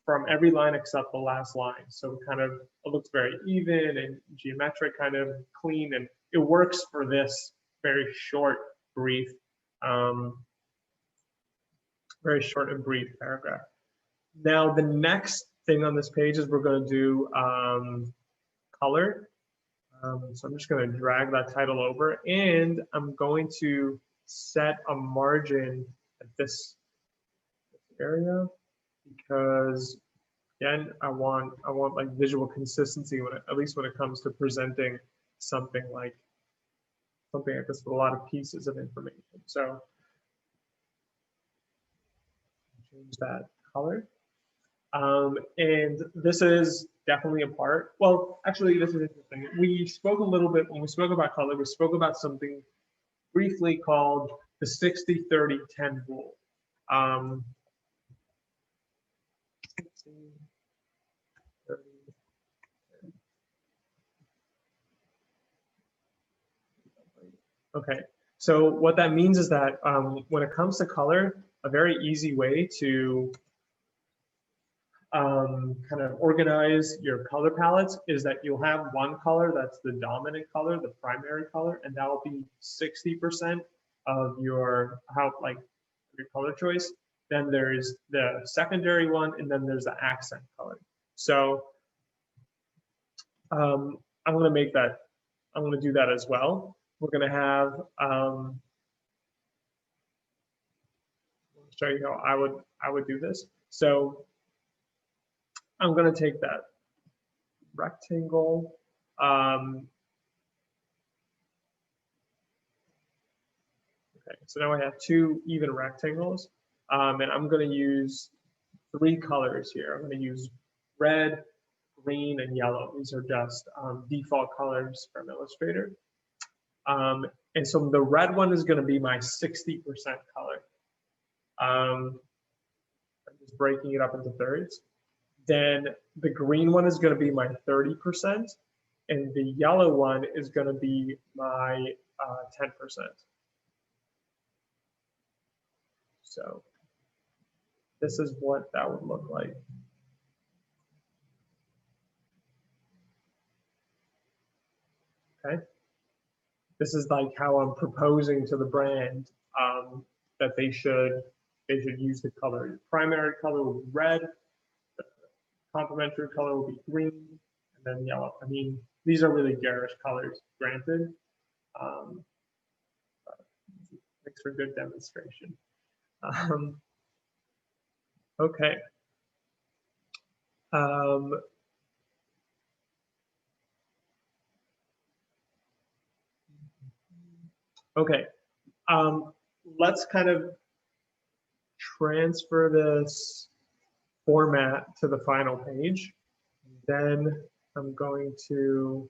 from every line except the last line. So it looks very even and geometric, kind of clean, and it works for this very short, brief, very short and brief paragraph. Now the next thing on this page is we're going to do color. So I'm just going to drag that title over, and I'm going to set a margin at this area because again I want like visual consistency at least when it comes to presenting something like this with a lot of pieces of information. So change that color. And this is definitely a part. Well, actually, this is interesting. We spoke a little bit when we spoke about color. We spoke about something briefly called the 60-30-10 rule. Okay, So what that means is that when it comes to color, a very easy way to kind of organize your color palettes is that you'll have one color that's the dominant color, the primary color, and that will be 60% of your your color choice. Then there's the secondary one, and then there's the accent color. So I'm going to make that. I'm going to do that as well. We're going to have. I'll show you how I would do this. So I'm going to take that rectangle. Okay, so now I have two even rectangles, and I'm going to use three colors here. I'm going to use red, green, and yellow. These are just default colors from Illustrator. And so the red one is going to be my 60% color. I'm just breaking it up into thirds. Then the green one is going to be my 30%, and the yellow one is going to be my 10%. So this is what that would look like. Okay. This is like how I'm proposing to the brand that they should use the color. The primary color will be red, the complementary color will be green, and then yellow. I mean, these are really garish colors, granted. But makes for good demonstration. Okay. Okay. Let's kind of transfer this format to the final page. Then I'm going to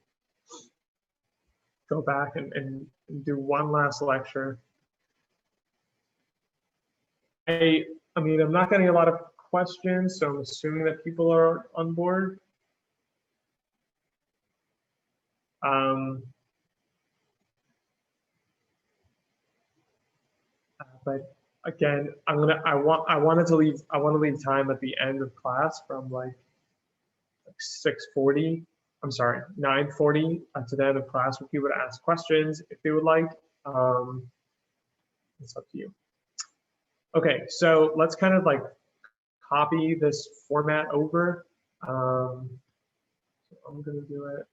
go back and do one last lecture. I mean, I'm not getting a lot of questions, so I'm assuming that people are on board. But again, I want to leave time at the end of class from like 6:40. I'm sorry, 9:40 to the end of class for people to ask questions if they would like. It's up to you. Okay, so let's kind of like copy this format over. So I'm going to do it.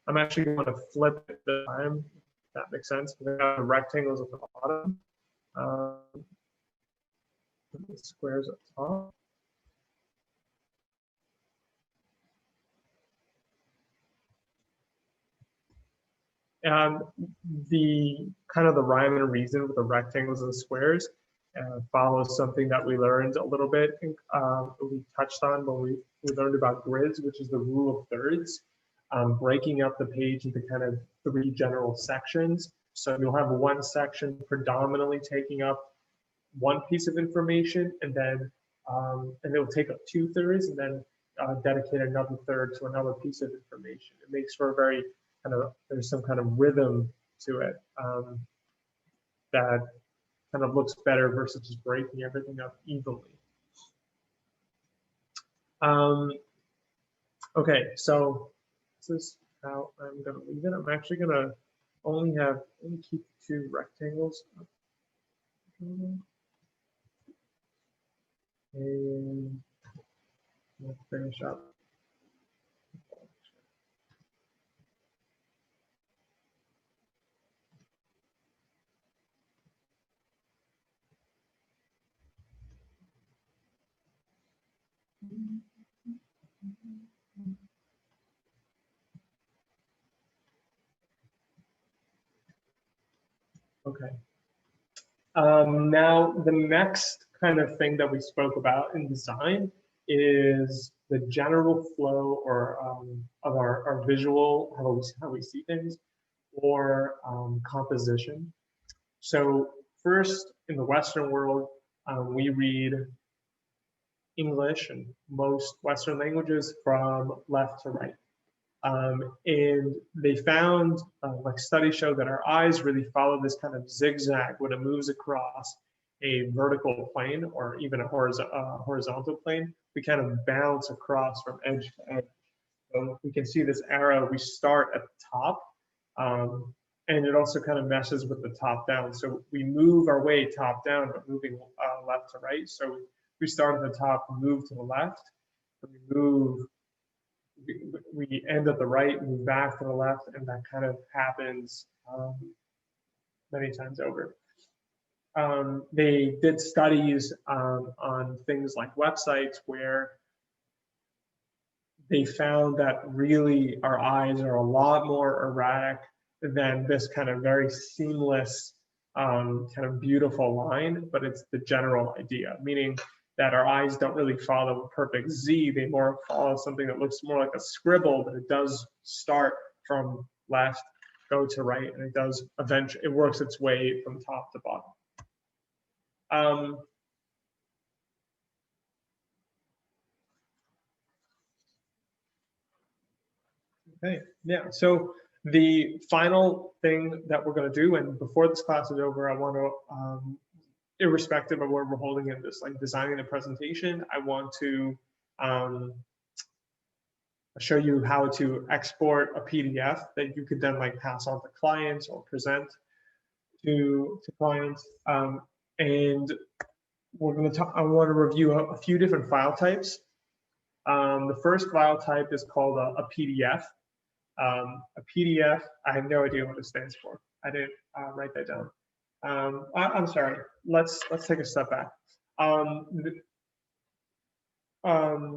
I'm actually going to flip it this time, if that makes sense. We have the rectangles at the bottom, the squares at the top. The kind of the rhyme and reason with the rectangles and the squares follows something that we learned a little bit. We touched on when we learned about grids, which is the rule of thirds, breaking up the page into kind of three general sections. So you'll have one section predominantly taking up one piece of information, and then it'll take up 2/3, and then dedicate another third to another piece of information. It makes for a very there's some kind of rhythm to it that kind of looks better versus just breaking everything up evenly. Okay, so this is how I'm going to leave it. I'm actually going to only keep two rectangles. And let's finish up. Okay. Now, the next kind of thing that we spoke about in design is the general flow or of our visual, how we see things, or composition. So first, in the Western world, we read English and most Western languages from left to right. And they found, like studies show, that our eyes really follow this kind of zigzag when it moves across a vertical plane or even a horizontal plane. We kind of bounce across from edge to edge. So we can see this arrow, we start at the top, and it also kind of meshes with the top down. So we move our way top down, but moving left to right. So we start at the top, move to the left, and we move, we end at the right, move back to the left, and that kind of happens many times over. They did studies on things like websites where they found that really our eyes are a lot more erratic than this kind of very seamless, kind of beautiful line, but it's the general idea, meaning that our eyes don't really follow a perfect Z, they more follow something that looks more like a scribble, but it does start from left, go to right, and it does eventually, it works its way from top to bottom. Okay, yeah, so the final thing that we're going to do, and before this class is over, I want to, irrespective of where we're holding in this, like designing the presentation, I want to show you how to export a PDF that you could then like pass on to clients or present to clients. And we're going to talk, I want to review a few different file types. The first file type is called a PDF. A PDF, I have no idea what it stands for. I didn't write that down. I'm sorry. Let's take a step back.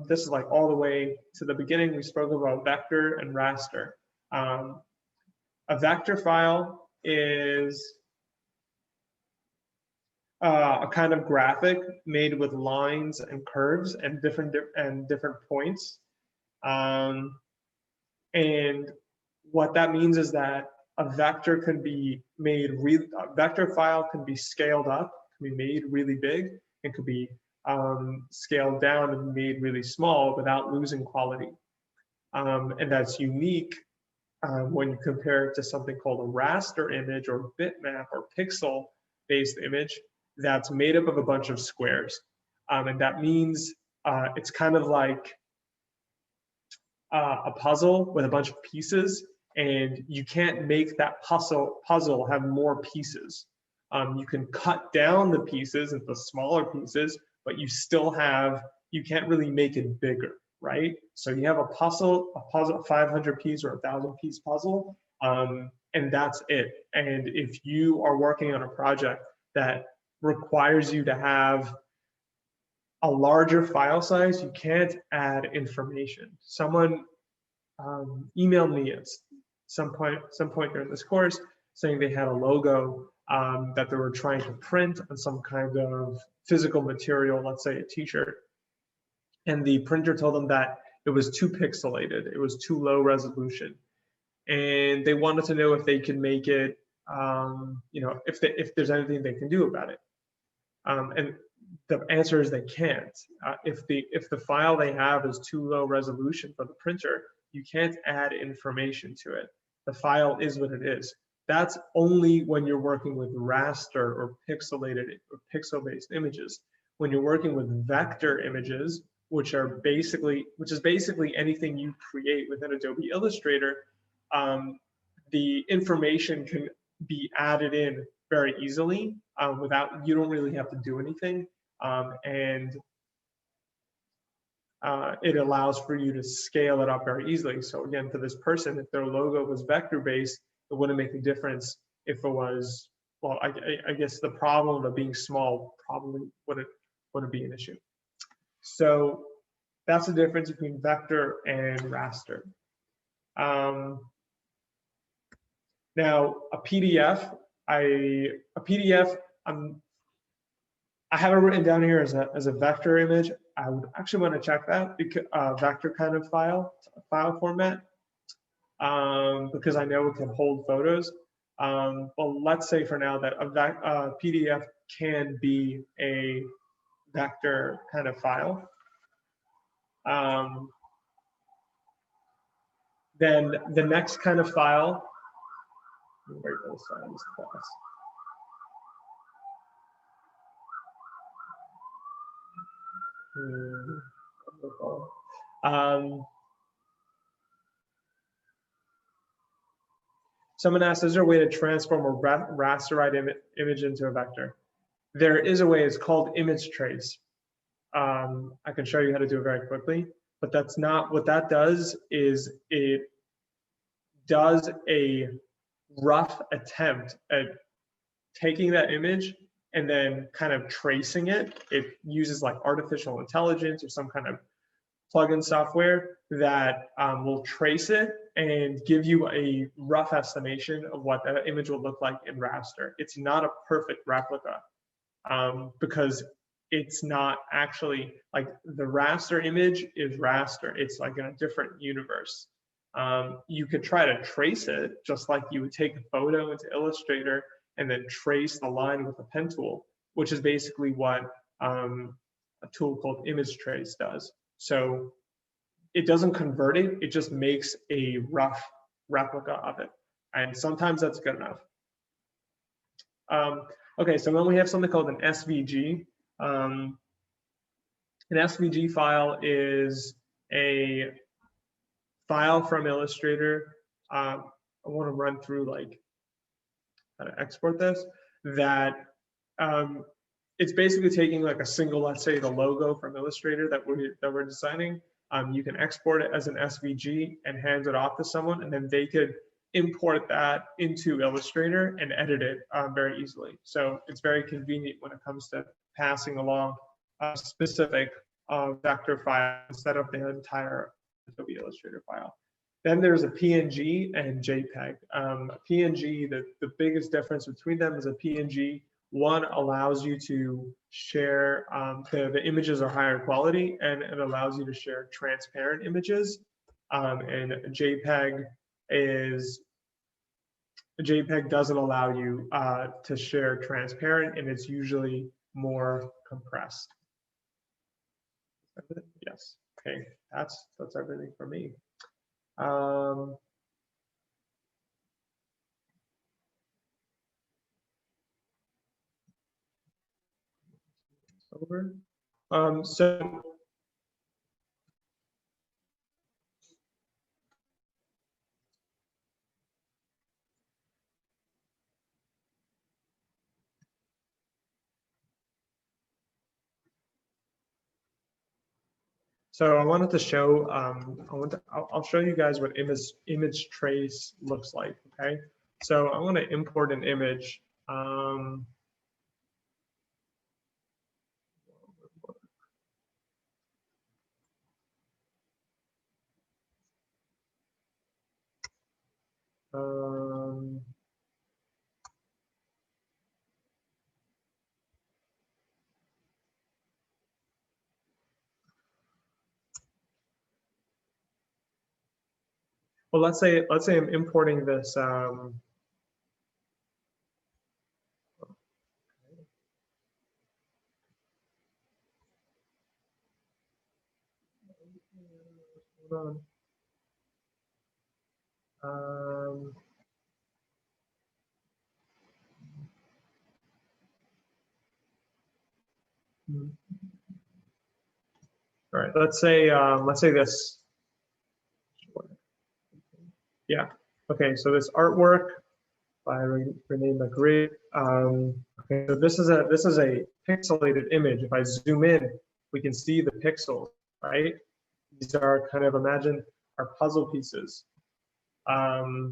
This is like all the way to the beginning. We spoke about vector and raster. A vector file is a kind of graphic made with lines and curves and different points. And what that means is that a vector can be made, a vector file can be scaled up, can be made really big, and could be scaled down and made really small without losing quality. And that's unique when you compare it to something called a raster image or bitmap or pixel-based image that's made up of a bunch of squares. And that means it's kind of like a puzzle with a bunch of pieces, and you can't make that puzzle have more pieces. You can cut down the pieces into smaller pieces, but you still have, you can't really make it bigger, right? So you have a puzzle 500 piece or 1,000 piece puzzle, and that's it. And if you are working on a project that requires you to have a larger file size, you can't add information. Someone emailed me at some point during this course saying they had a logo that they were trying to print on some kind of physical material, let's say a t-shirt. And the printer told them that it was too pixelated, it was too low resolution. And they wanted to know if they could make it, you know, if there's anything they can do about it. And the answer is they can't. If the file they have is too low resolution for the printer, you can't add information to it. The file is what it is. That's only when you're working with raster or pixelated or pixel-based images. When you're working with vector images, which is basically anything you create within Adobe Illustrator, the information can be added in very easily without, you don't really have to do anything. And it allows for you to scale it up very easily. So again, for this person, if their logo was vector-based, it wouldn't make a difference if it was, well, I guess the problem of being small probably wouldn't be an issue. So that's the difference between vector and raster. Now, a PDF, I have it written down here as a vector image. I would actually want to check that because vector kind of file format, because I know it can hold photos. Well, let's say for now that a PDF can be a vector kind of file. Then the next kind of file, where those files class. Someone asked, is there a way to transform a rasterized image into a vector? There is a way. It's called image trace. I can show you how to do it very quickly, but that's not what that does. Is it does a rough attempt at taking that image and then kind of tracing it. It uses like artificial intelligence or some kind of plugin software that will trace it and give you a rough estimation of what that image will look like in raster. It's not a perfect replica because it's not actually like the raster image is raster. It's like in a different universe. You could try to trace it just like you would take a photo into Illustrator and then trace the line with a pen tool, which is basically what a tool called image trace does. So it doesn't convert it, it just makes a rough replica of it. And sometimes that's good enough. Okay, so then we have something called an SVG. An SVG file is a file from Illustrator. I want to run through like how to export this. That it's basically taking like a single, let's say the logo from Illustrator that we're designing. You can export it as an SVG and hand it off to someone, and then they could import that into Illustrator and edit it very easily. So it's very convenient when it comes to passing along a specific vector file instead of the entire Adobe Illustrator file. Then there's a PNG and JPEG. PNG, the biggest difference between them is a PNG. One allows you to share, the images are higher quality, and it allows you to share transparent images. And JPEG doesn't allow you to share transparent, and it's usually more compressed. Yes. Okay. That's everything for me. Over. So I wanted to show, I'll show you guys what image trace looks like, okay? So I want to import an image. Well, let's say I'm importing this. Hold on. All right, let's say this. Yeah. Okay, so this artwork by Renee McGree. Okay, so this is a pixelated image. If I zoom in, we can see the pixels, right? These are kind of, imagine, our puzzle pieces. Our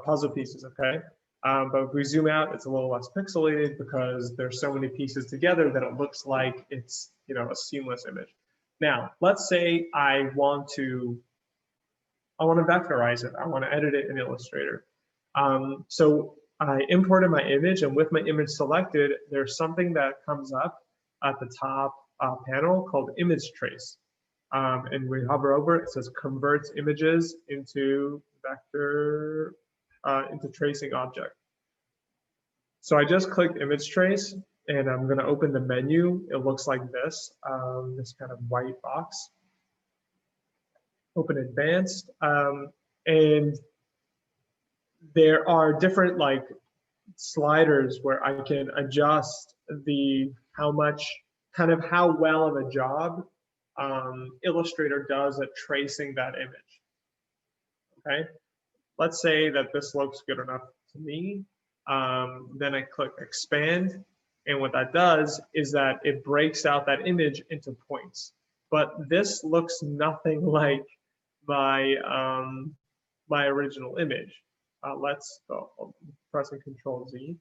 puzzle pieces, okay? But if we zoom out, it's a little less pixelated because there's so many pieces together that it looks like it's, you know, a seamless image. Now, let's say I want to vectorize it. I want to edit it in Illustrator. So I imported my image, and with my image selected, there's something that comes up at the top panel called image trace. And we hover over it, it says converts images into vector, into tracing object. So I just clicked image trace, and I'm going to open the menu. It looks like this, this kind of white box. Open advanced, and there are different like sliders where I can adjust the how well of a job Illustrator does at tracing that image. Okay, let's say that this looks good enough to me. Then I click expand, and what that does is that it breaks out that image into points. But this looks nothing like my my original image. Let's go, pressing Control Z.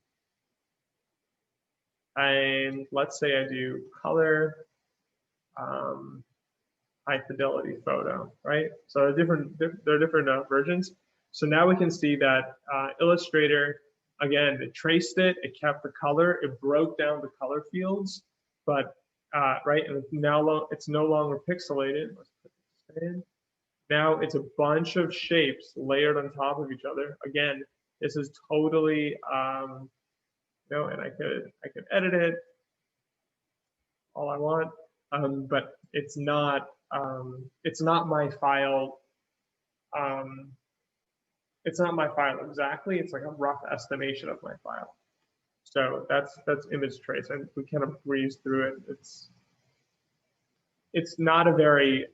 And let's say I do color, high fidelity photo, right? So there are different versions. So now we can see that Illustrator, again, it traced it, it kept the color, it broke down the color fields, but right, and now it's no longer pixelated. Let's put this in. Now it's a bunch of shapes layered on top of each other. Again, this is totally, and I could edit it all I want, but it's not my file. It's not my file exactly. It's like a rough estimation of my file. So that's image trace, and we kind of breeze through it. It's not a very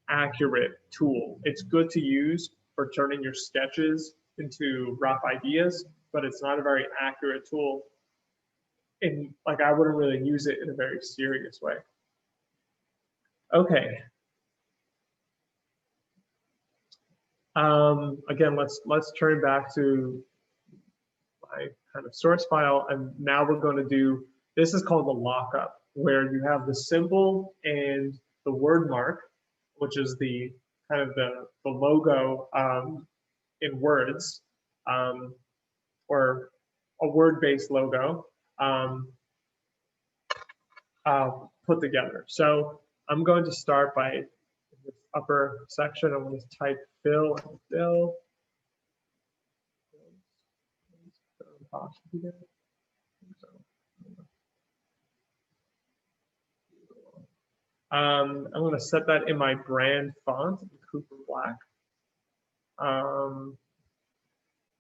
accurate tool. It's good to use for turning your sketches into rough ideas, but it's not a very accurate tool. And like I wouldn't really use it in a very serious way. Okay. Again, let's turn back to my kind of source file, and now we're going to do, this is called the lockup, where you have the symbol and the word mark, which is the kind of the logo in words, or a word-based logo put together. So I'm going to start by this upper section. I'm going to type fill and fill. I'm going to set that in my brand font, Cooper Black.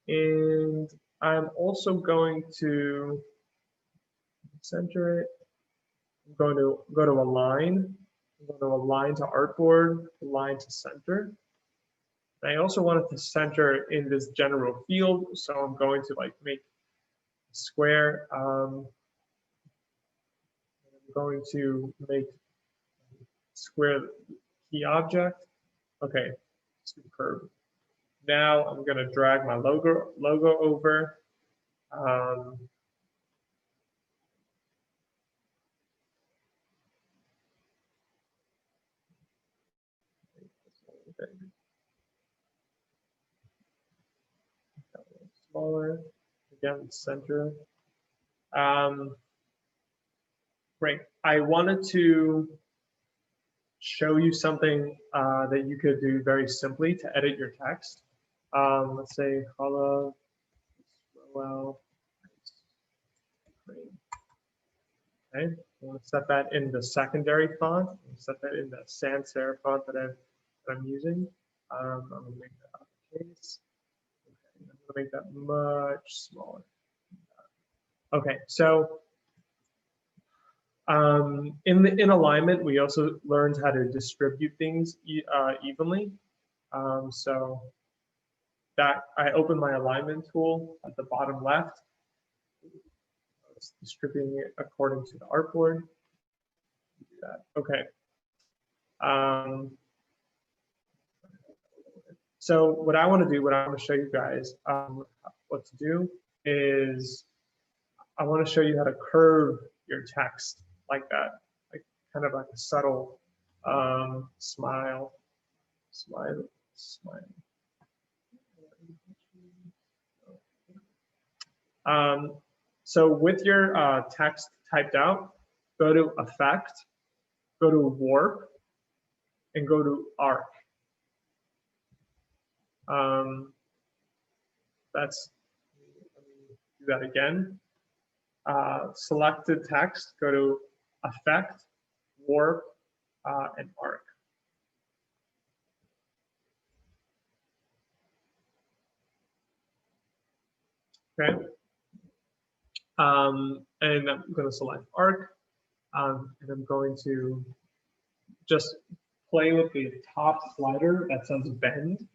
And I'm also going to center it. I'm going to go to align. I'm going to align to artboard, align to center. And I also want it to center in this general field, so I'm going to like make a square. I'm going to make square key object. Okay, superb. Now I'm going to drag my logo over. Smaller, again, center. Great. I wanted to show you something that you could do very simply to edit your text. Let's say hello, well, okay. I'm going to set that in the secondary font. Set that in the sans serif font that I'm using. I'm going to make that uppercase. Okay, I'm going to make that much smaller. Okay, so in alignment, we also learned how to distribute things evenly. So that I open my alignment tool at the bottom left. It's distributing it according to the artboard. Do that. Okay. So what I want to do, what I want to show you guys what to do is I want to show you how to curve your text like that, like kind of like a subtle smile. So with your text typed out, go to Effect, go to Warp, and go to Arc. Let me do that again. selected text, go to Effect, Warp, and Arc. Okay. And I'm going to select Arc, and I'm going to just play with the top slider that says Bend,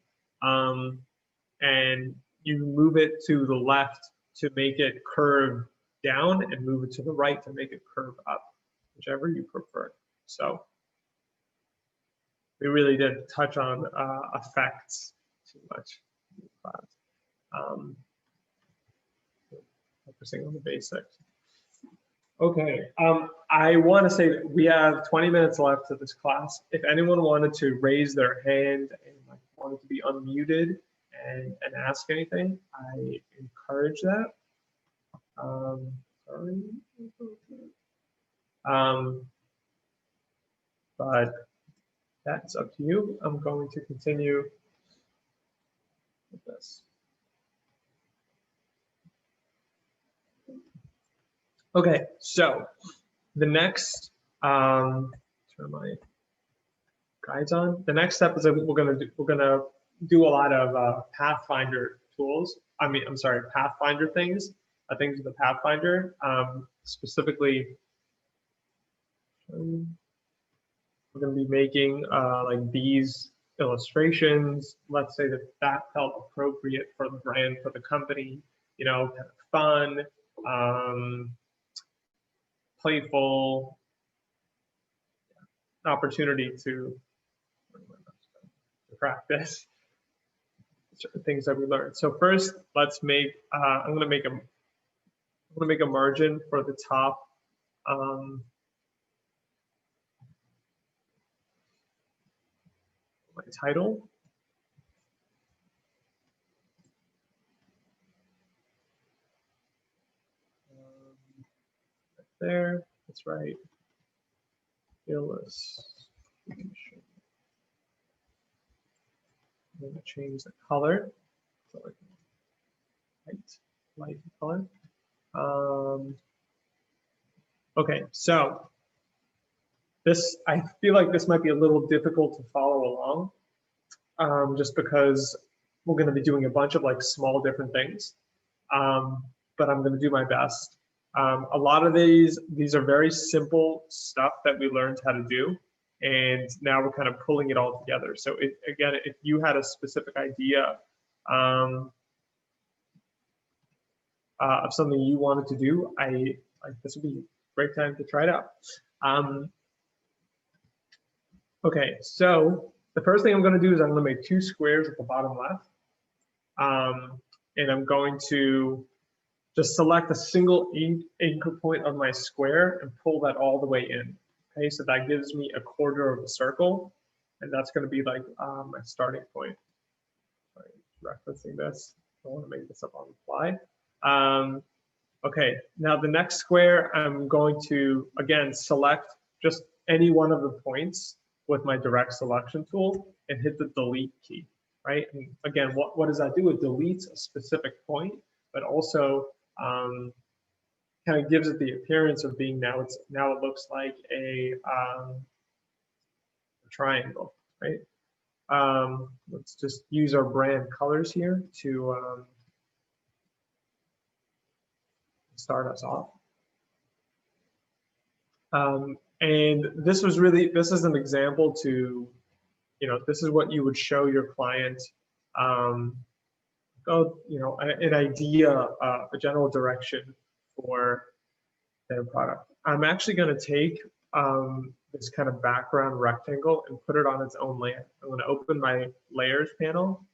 and you move it to the left to make it curve down, and move it to the right to make it curve up, whichever you prefer. So we really didn't touch on effects too much in class. Focusing on the basics. Okay, I want to say we have 20 minutes left to this class. If anyone wanted to raise their hand and wanted to be unmuted and ask anything, I encourage that. Sorry. But that's up to you. I'm going to continue with this. Okay, so the next, turn my guides on. The next step is that we're gonna do a lot of Pathfinder tools. Pathfinder things with the Pathfinder. Specifically, we're gonna be making like these illustrations. Let's say that felt appropriate for the brand, for the company. You know, kind of fun. Playful opportunity to practice things that we learned. So first, let's make. I'm gonna make a margin for the top. My title. There, that's right. Illustration. I'm going to change the color. So light color. Okay, so this, I feel like this might be a little difficult to follow along, just because we're going to be doing a bunch of like small different things, but I'm going to do my best. A lot of these are very simple stuff that we learned how to do, and now we're kind of pulling it all together. So again, if you had a specific idea of something you wanted to do, this would be a great time to try it out. Okay, so the first thing I'm going to do is I'm going to make 2 squares at the bottom left, and I'm going to just select a single anchor point of my square and pull that all the way in. Okay, so that gives me a quarter of a circle, and that's going to be like my starting point. Sorry, referencing this. I don't want to make this up on the fly. Okay, now the next square, I'm going to, again, select just any one of the points with my direct selection tool and hit the delete key, right? And again, what does that do? It deletes a specific point, but also kind of gives it the appearance of being now it looks like a triangle, right? Let's just use our brand colors here to start us off. And this is an example to, this is what you would show your client, an idea, a general direction for their product. I'm actually going to take this kind of background rectangle and put it on its own layer. I'm going to open my layers panel,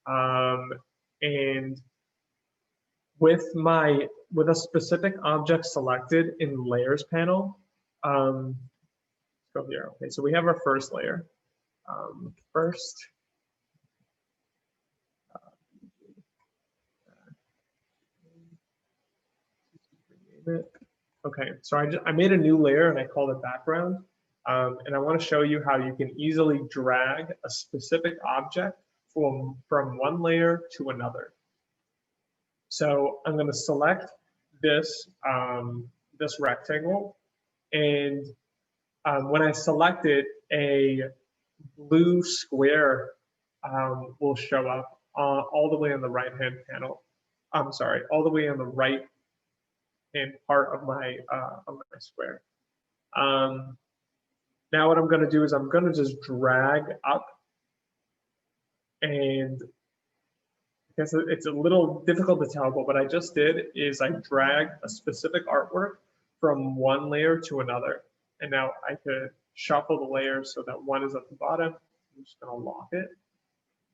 and with a specific object selected in layers panel, let's go here. Okay, so we have our first layer. Okay, so I made a new layer and I called it background. And I want to show you how you can easily drag a specific object from one layer to another. So I'm going to select this, this rectangle, and when I select it, a blue square will show up all the way on the right-hand panel. I'm sorry, all the way on the right-hand part of my square. Now what I'm going to do is I'm going to just drag up, and I guess it's a little difficult to tell, but what I just did is I dragged a specific artwork from one layer to another. And now I could shuffle the layers so that one is at the bottom. I'm just going to lock it.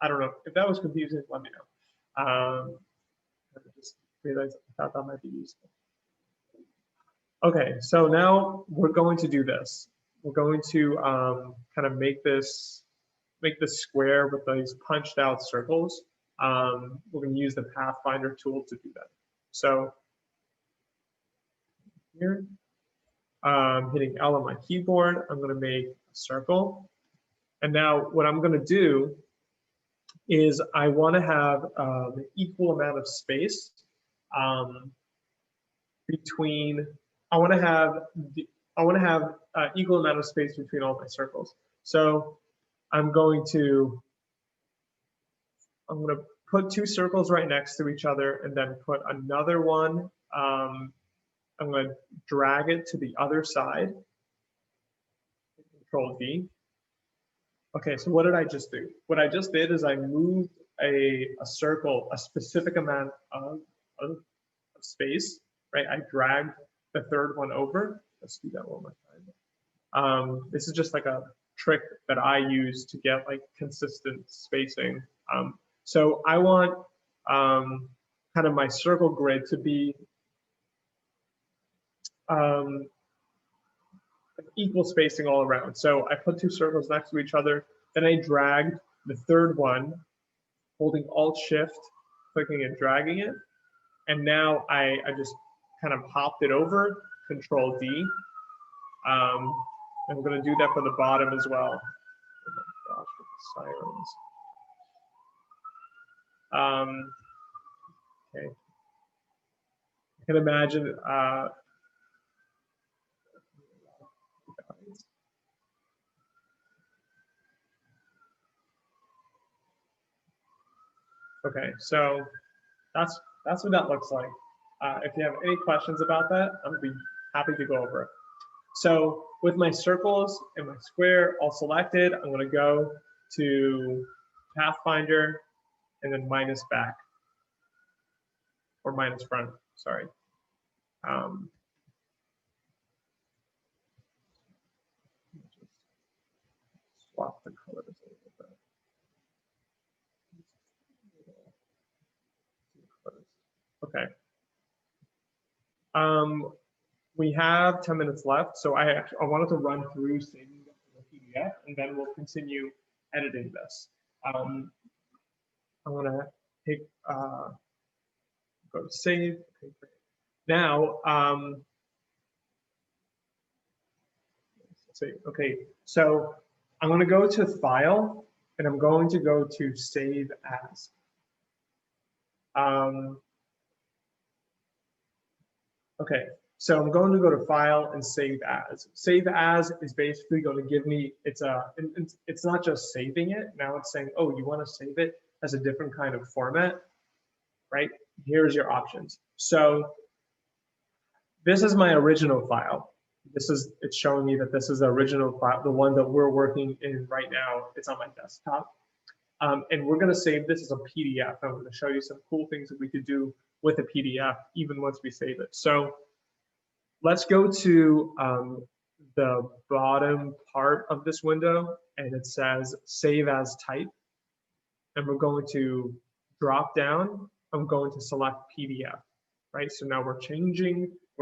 I don't know if that was confusing. Let me know. I just realized I thought that might be useful. Okay, so now we're going to do this. We're going to kind of make this square with these punched out circles. We're going to use the Pathfinder tool to do that. So here, hitting L on my keyboard, I'm going to make a circle. And now what I'm going to do is I want to have an equal amount of space between. I want to have equal amount of space between all my circles. So I'm going to put two circles right next to each other, and then put another one. I'm going to drag it to the other side. Control D. Okay, so what did I just do? What I just did is I moved a circle, a specific amount of space, right? I dragged the third one over. Let's do that one more time. This is just like a trick that I use to get like consistent spacing. So I want kind of my circle grid to be equal spacing all around. So I put two circles next to each other, then I dragged the third one, holding Alt-Shift, clicking and dragging it, and now I just kind of hopped it over, Control D. I'm going to do that for the bottom as well. Oh my gosh, with the sirens. Okay. I can imagine okay, so that's what that looks like. If you have any questions about that, I would be happy to go over it. So with my circles and my square all selected, I'm going to go to Pathfinder and then minus back, or minus front, sorry. Swap the colors a little bit. Okay. We have 10 minutes left, so I wanted to run through saving the PDF, and then we'll continue editing this. I'm gonna take go to save. Okay, great. Now, let's see. Okay, so I'm going to go to File, and I'm going to go to Save As. Okay, so I'm going to go to File and Save As. Save As is basically going to give me, it's not just saving it. Now it's saying, oh, you want to save it as a different kind of format, right? Here's your options. So this is my original file. It's showing me that this is the original file, the one that we're working in right now. It's on my desktop. And we're going to save this as a PDF. I'm going to show you some cool things that we could do with a PDF even once we save it. So let's go to the bottom part of this window, and it says Save As Type. And we're going to drop down. I'm going to select PDF, right? So now we're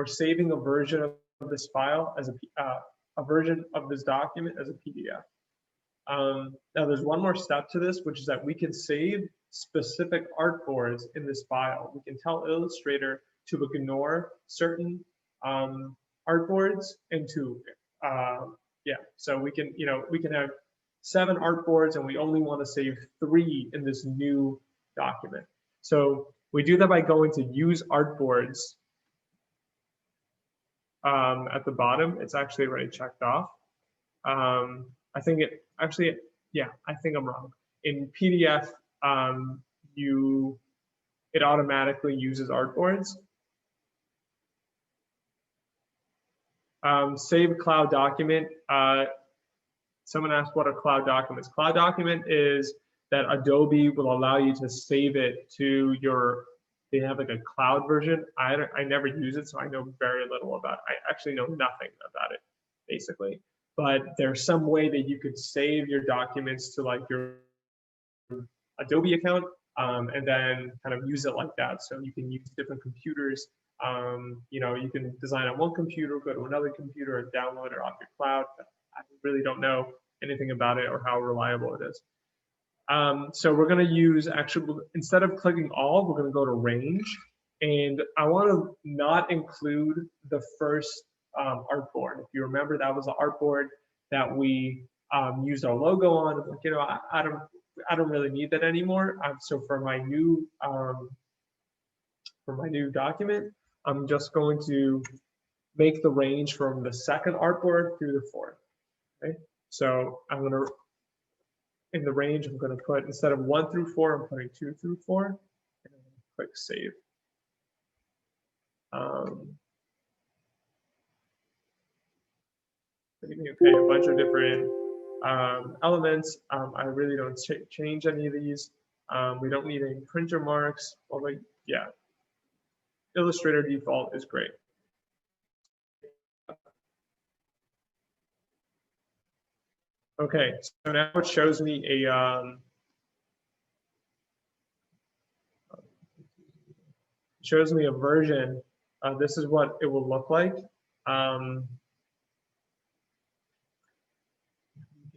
saving a version of this file as a version of this document as a PDF. Now there's one more step to this, which is that we can save specific artboards in this file. We can tell Illustrator to ignore certain artboards and to, so we can have 7 artboards and we only want to save 3 in this new document. So we do that by going to Use Artboards, at the bottom, it's actually already checked off. I think it actually, yeah, I think I'm wrong. In PDF, it automatically uses artboards. Save cloud document. Someone asked what are cloud documents. Cloud document is that Adobe will allow you to save it to your, they have like a cloud version. I never use it, so I know very little about it. I actually know nothing about it, basically. But there's some way that you could save your documents to like your Adobe account, and then kind of use it like that. So you can use different computers. You know, you can design on one computer, go to another computer, and download it off your cloud. I really don't know anything about it or how reliable it is. So we're going to use, actually, instead of clicking all, we're going to go to range. And I want to not include the first artboard. If you remember, that was the artboard that we used our logo on. Like, you know, I don't really need that anymore. So for my new document, I'm just going to make the range from the second artboard through the fourth. Okay, so I'm going to, in the range, I'm going to put, instead of 1 through 4, I'm putting 2 through 4, and then click save. Okay, a bunch of different elements. I really don't change any of these. We don't need any printer marks. Although, yeah, Illustrator default is great. Okay, so now it shows me a version. This is what it will look like.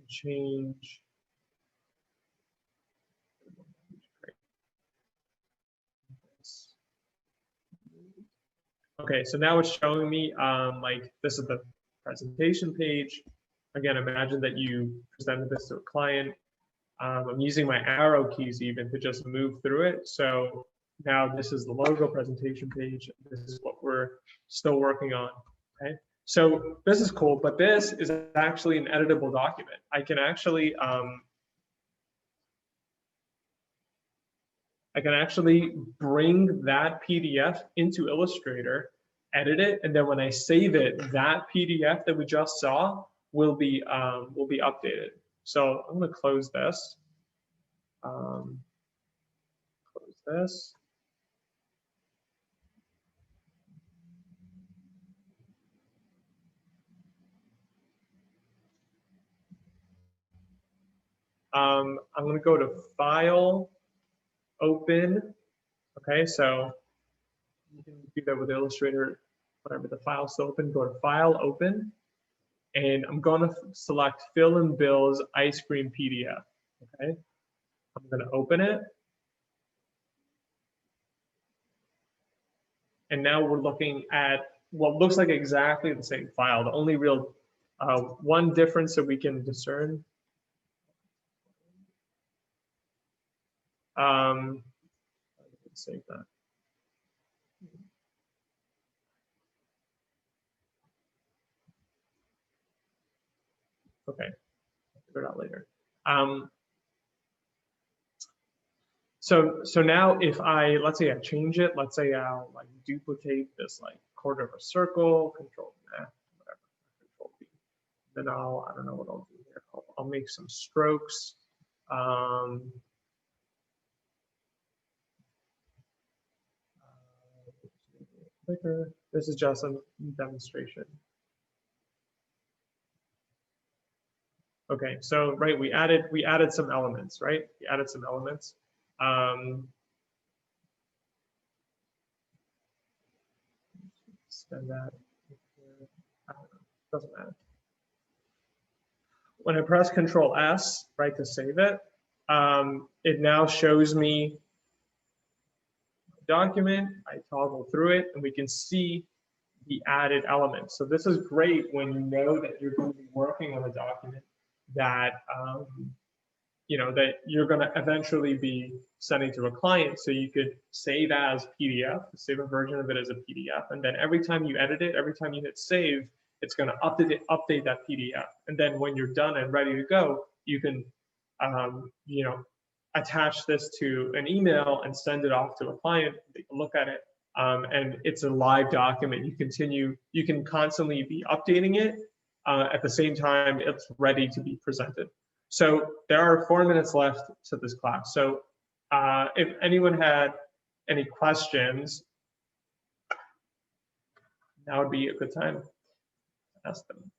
Change. Okay, so now it's showing me like this is the presentation page. Again, imagine that you presented this to a client. I'm using my arrow keys even to just move through it. So now this is the logo presentation page. This is what we're still working on. Okay, so this is cool, but this is actually an editable document. I can actually bring that PDF into Illustrator, edit it, and then when I save it, that PDF that we just saw will be updated. So I'm going to close this. Close this. I'm going to go to File, Open. Okay, so you can do that with Illustrator, whatever the file's open. Go to File, Open, and I'm going to select Fill and Bill's Ice Cream PDF. Okay, I'm going to open it. And now we're looking at what looks like exactly the same file. The only real one difference that we can discern. Save that. Okay, I'll figure it out later. So now if let's say I change it, let's say I'll like duplicate this like quarter of a circle, Control whatever, Control V. Then I don't know what I'll do here. I'll make some strokes. This is just a demonstration. Okay, so right, we added some elements, right? We added some elements. Spend that. I don't know, doesn't matter. When I press Control S, right, to save it, it now shows me document. I toggle through it, and we can see the added elements. So this is great when you know that you're going to be working on a document that that you're going to eventually be sending to a client. So you could save as PDF, save a version of it as a PDF, and then every time you edit it, every time you hit save, it's going to update that PDF. And then when you're done and ready to go, you can attach this to an email and send it off to a client. They can look at it, and it's a live document. You can constantly be updating it. At the same time, it's ready to be presented. So there are 4 minutes left to this class. So if anyone had any questions, now would be a good time to ask them.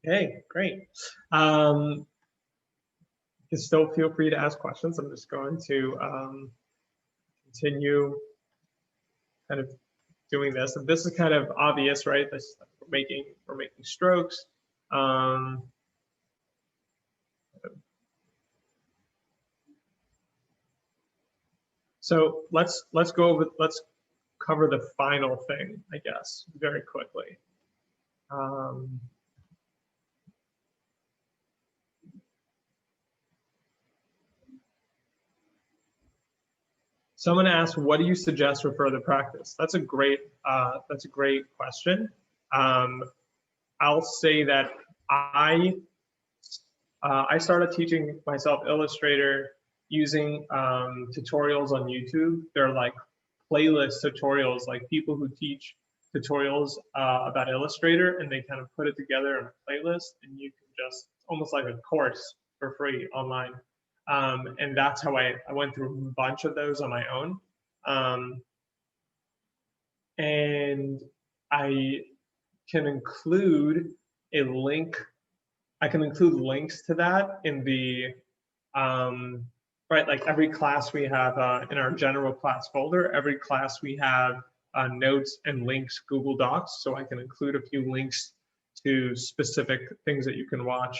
Okay, great. You can still feel free to ask questions. I'm just going to continue kind of doing this. And this is kind of obvious, right? We're making strokes. So let's cover the final thing, I guess, very quickly. Someone asked, what do you suggest for further practice? That's a great question. I'll say that I started teaching myself Illustrator using tutorials on YouTube. They're like playlist tutorials, like people who teach tutorials about Illustrator, and they kind of put it together in a playlist, and you can just almost like a course for free online. And that's how I went through a bunch of those on my own. And I can include a link. I can include links to that in the, right, like every class we have in our general class folder, every class we have notes and links, Google Docs. So I can include a few links to specific things that you can watch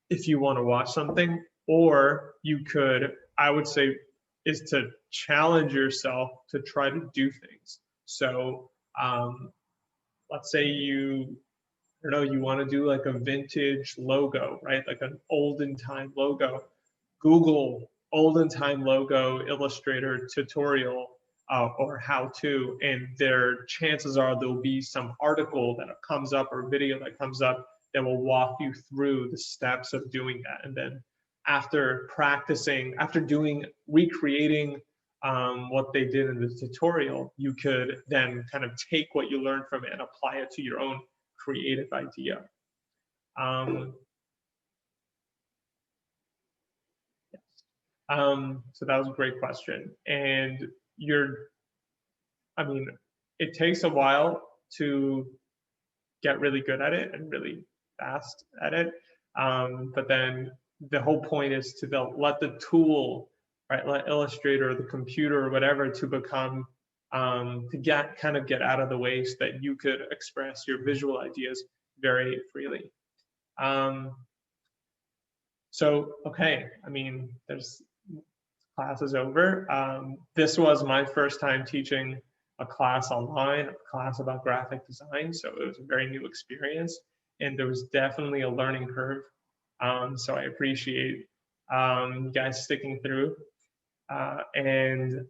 if you want to watch something. Or you could, I would say, is to challenge yourself to try to do things. So let's say you want to do like a vintage logo, right? Like an olden time logo. Google olden time logo Illustrator tutorial or how to, and their chances are there'll be some article that comes up or video that comes up that will walk you through the steps of doing that. And then after practicing, recreating what they did in the tutorial, you could then kind of take what you learned from it and apply it to your own creative idea. So that was a great question. And it takes a while to get really good at it and really fast at it. But then the whole point is to let the tool, right, let Illustrator or the computer or whatever to become, to get out of the way so that you could express your visual ideas very freely. So, okay, class is over. This was my first time teaching a class online, a class about graphic design. So it was a very new experience, and there was definitely a learning curve. So I appreciate you guys sticking through. And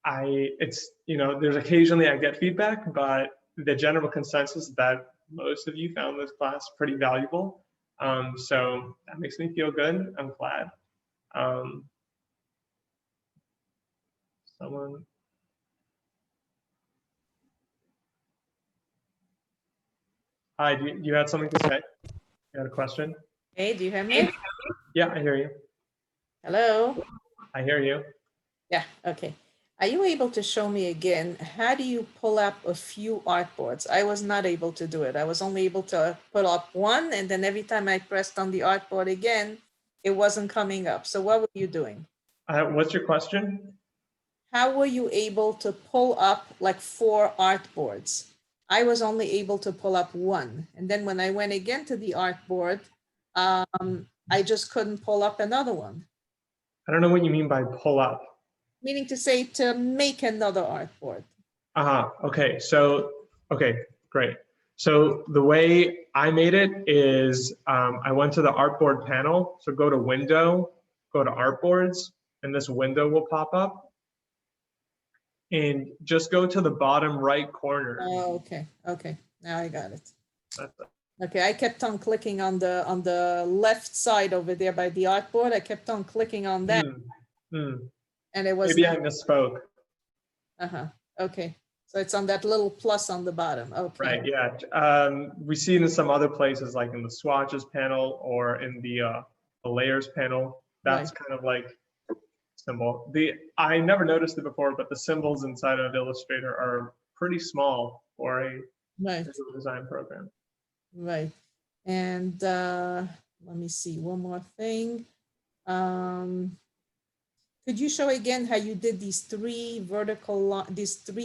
there's occasionally I get feedback, but the general consensus is that most of you found this class pretty valuable. So that makes me feel good. I'm glad. Someone. Hi, you had something to say? You had a question? Hey, do you hear me? Yeah, I hear you. Hello? I hear you. Yeah, okay. Are you able to show me again, how do you pull up a few artboards? I was not able to do it. I was only able to pull up one, and then every time I pressed on the artboard again, it wasn't coming up. So what were you doing? What's your question? How were you able to pull up like 4 artboards? I was only able to pull up one. And then when I went again to the artboard, I just couldn't pull up another one. I don't know what you mean by pull up. Meaning to say to make another artboard. Okay. So, okay, great. So the way I made it is I went to the artboard panel. So go to Window, go to Artboards, and this window will pop up. And just go to the bottom right corner. Oh, okay. Okay. Now I got it. That's it. Okay, I kept on clicking on the left side over there by the artboard. I kept on clicking on that, and it was Maybe I misspoke. Okay, so it's on that little plus on the bottom. Okay. Right. Yeah. We see it in some other places, like in the swatches panel or in the layers panel. That's kind of like symbol. I never noticed it before, but the symbols inside of Illustrator are pretty small for a visual design program. Right. And let me see one more thing. Could you show again how you did these three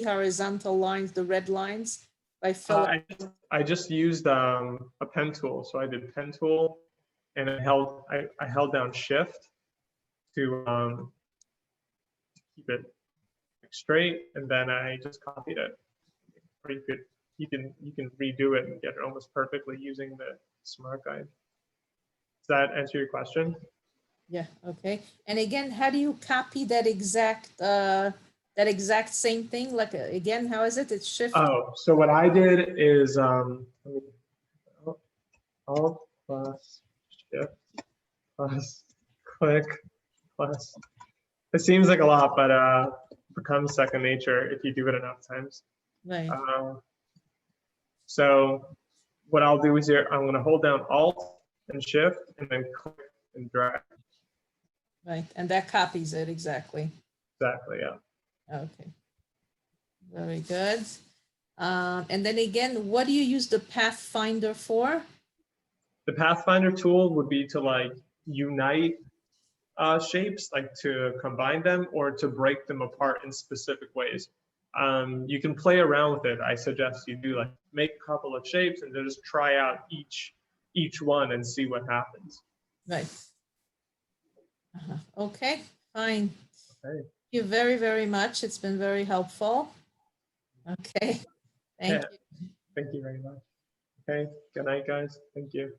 horizontal lines, the red lines by filling? I just used a pen tool. So I did pen tool, and I held down Shift to keep it straight, and then I just copied it. Pretty good. You can redo it and get it almost perfectly using the Smart Guide. Does that answer your question? Yeah. Okay. And again, how do you copy that exact same thing? Like again, how is it? It's Shift. Oh, so what I did is Alt plus Shift plus click plus. It seems like a lot, but it becomes second nature if you do it enough times. Right. So what I'll do is here, I'm going to hold down Alt and Shift and then click and drag. Right, and that copies it exactly. Exactly, yeah. Okay, very good. And then again, what do you use the Pathfinder for? The Pathfinder tool would be to like unite shapes, like to combine them or to break them apart in specific ways. You can play around with it. I suggest you do like make a couple of shapes and then just try out each one and see what happens. Right. Okay, fine. Okay. Thank you very, very much. It's been very helpful. Okay, thank you. Thank you very much. Okay, good night, guys. Thank you.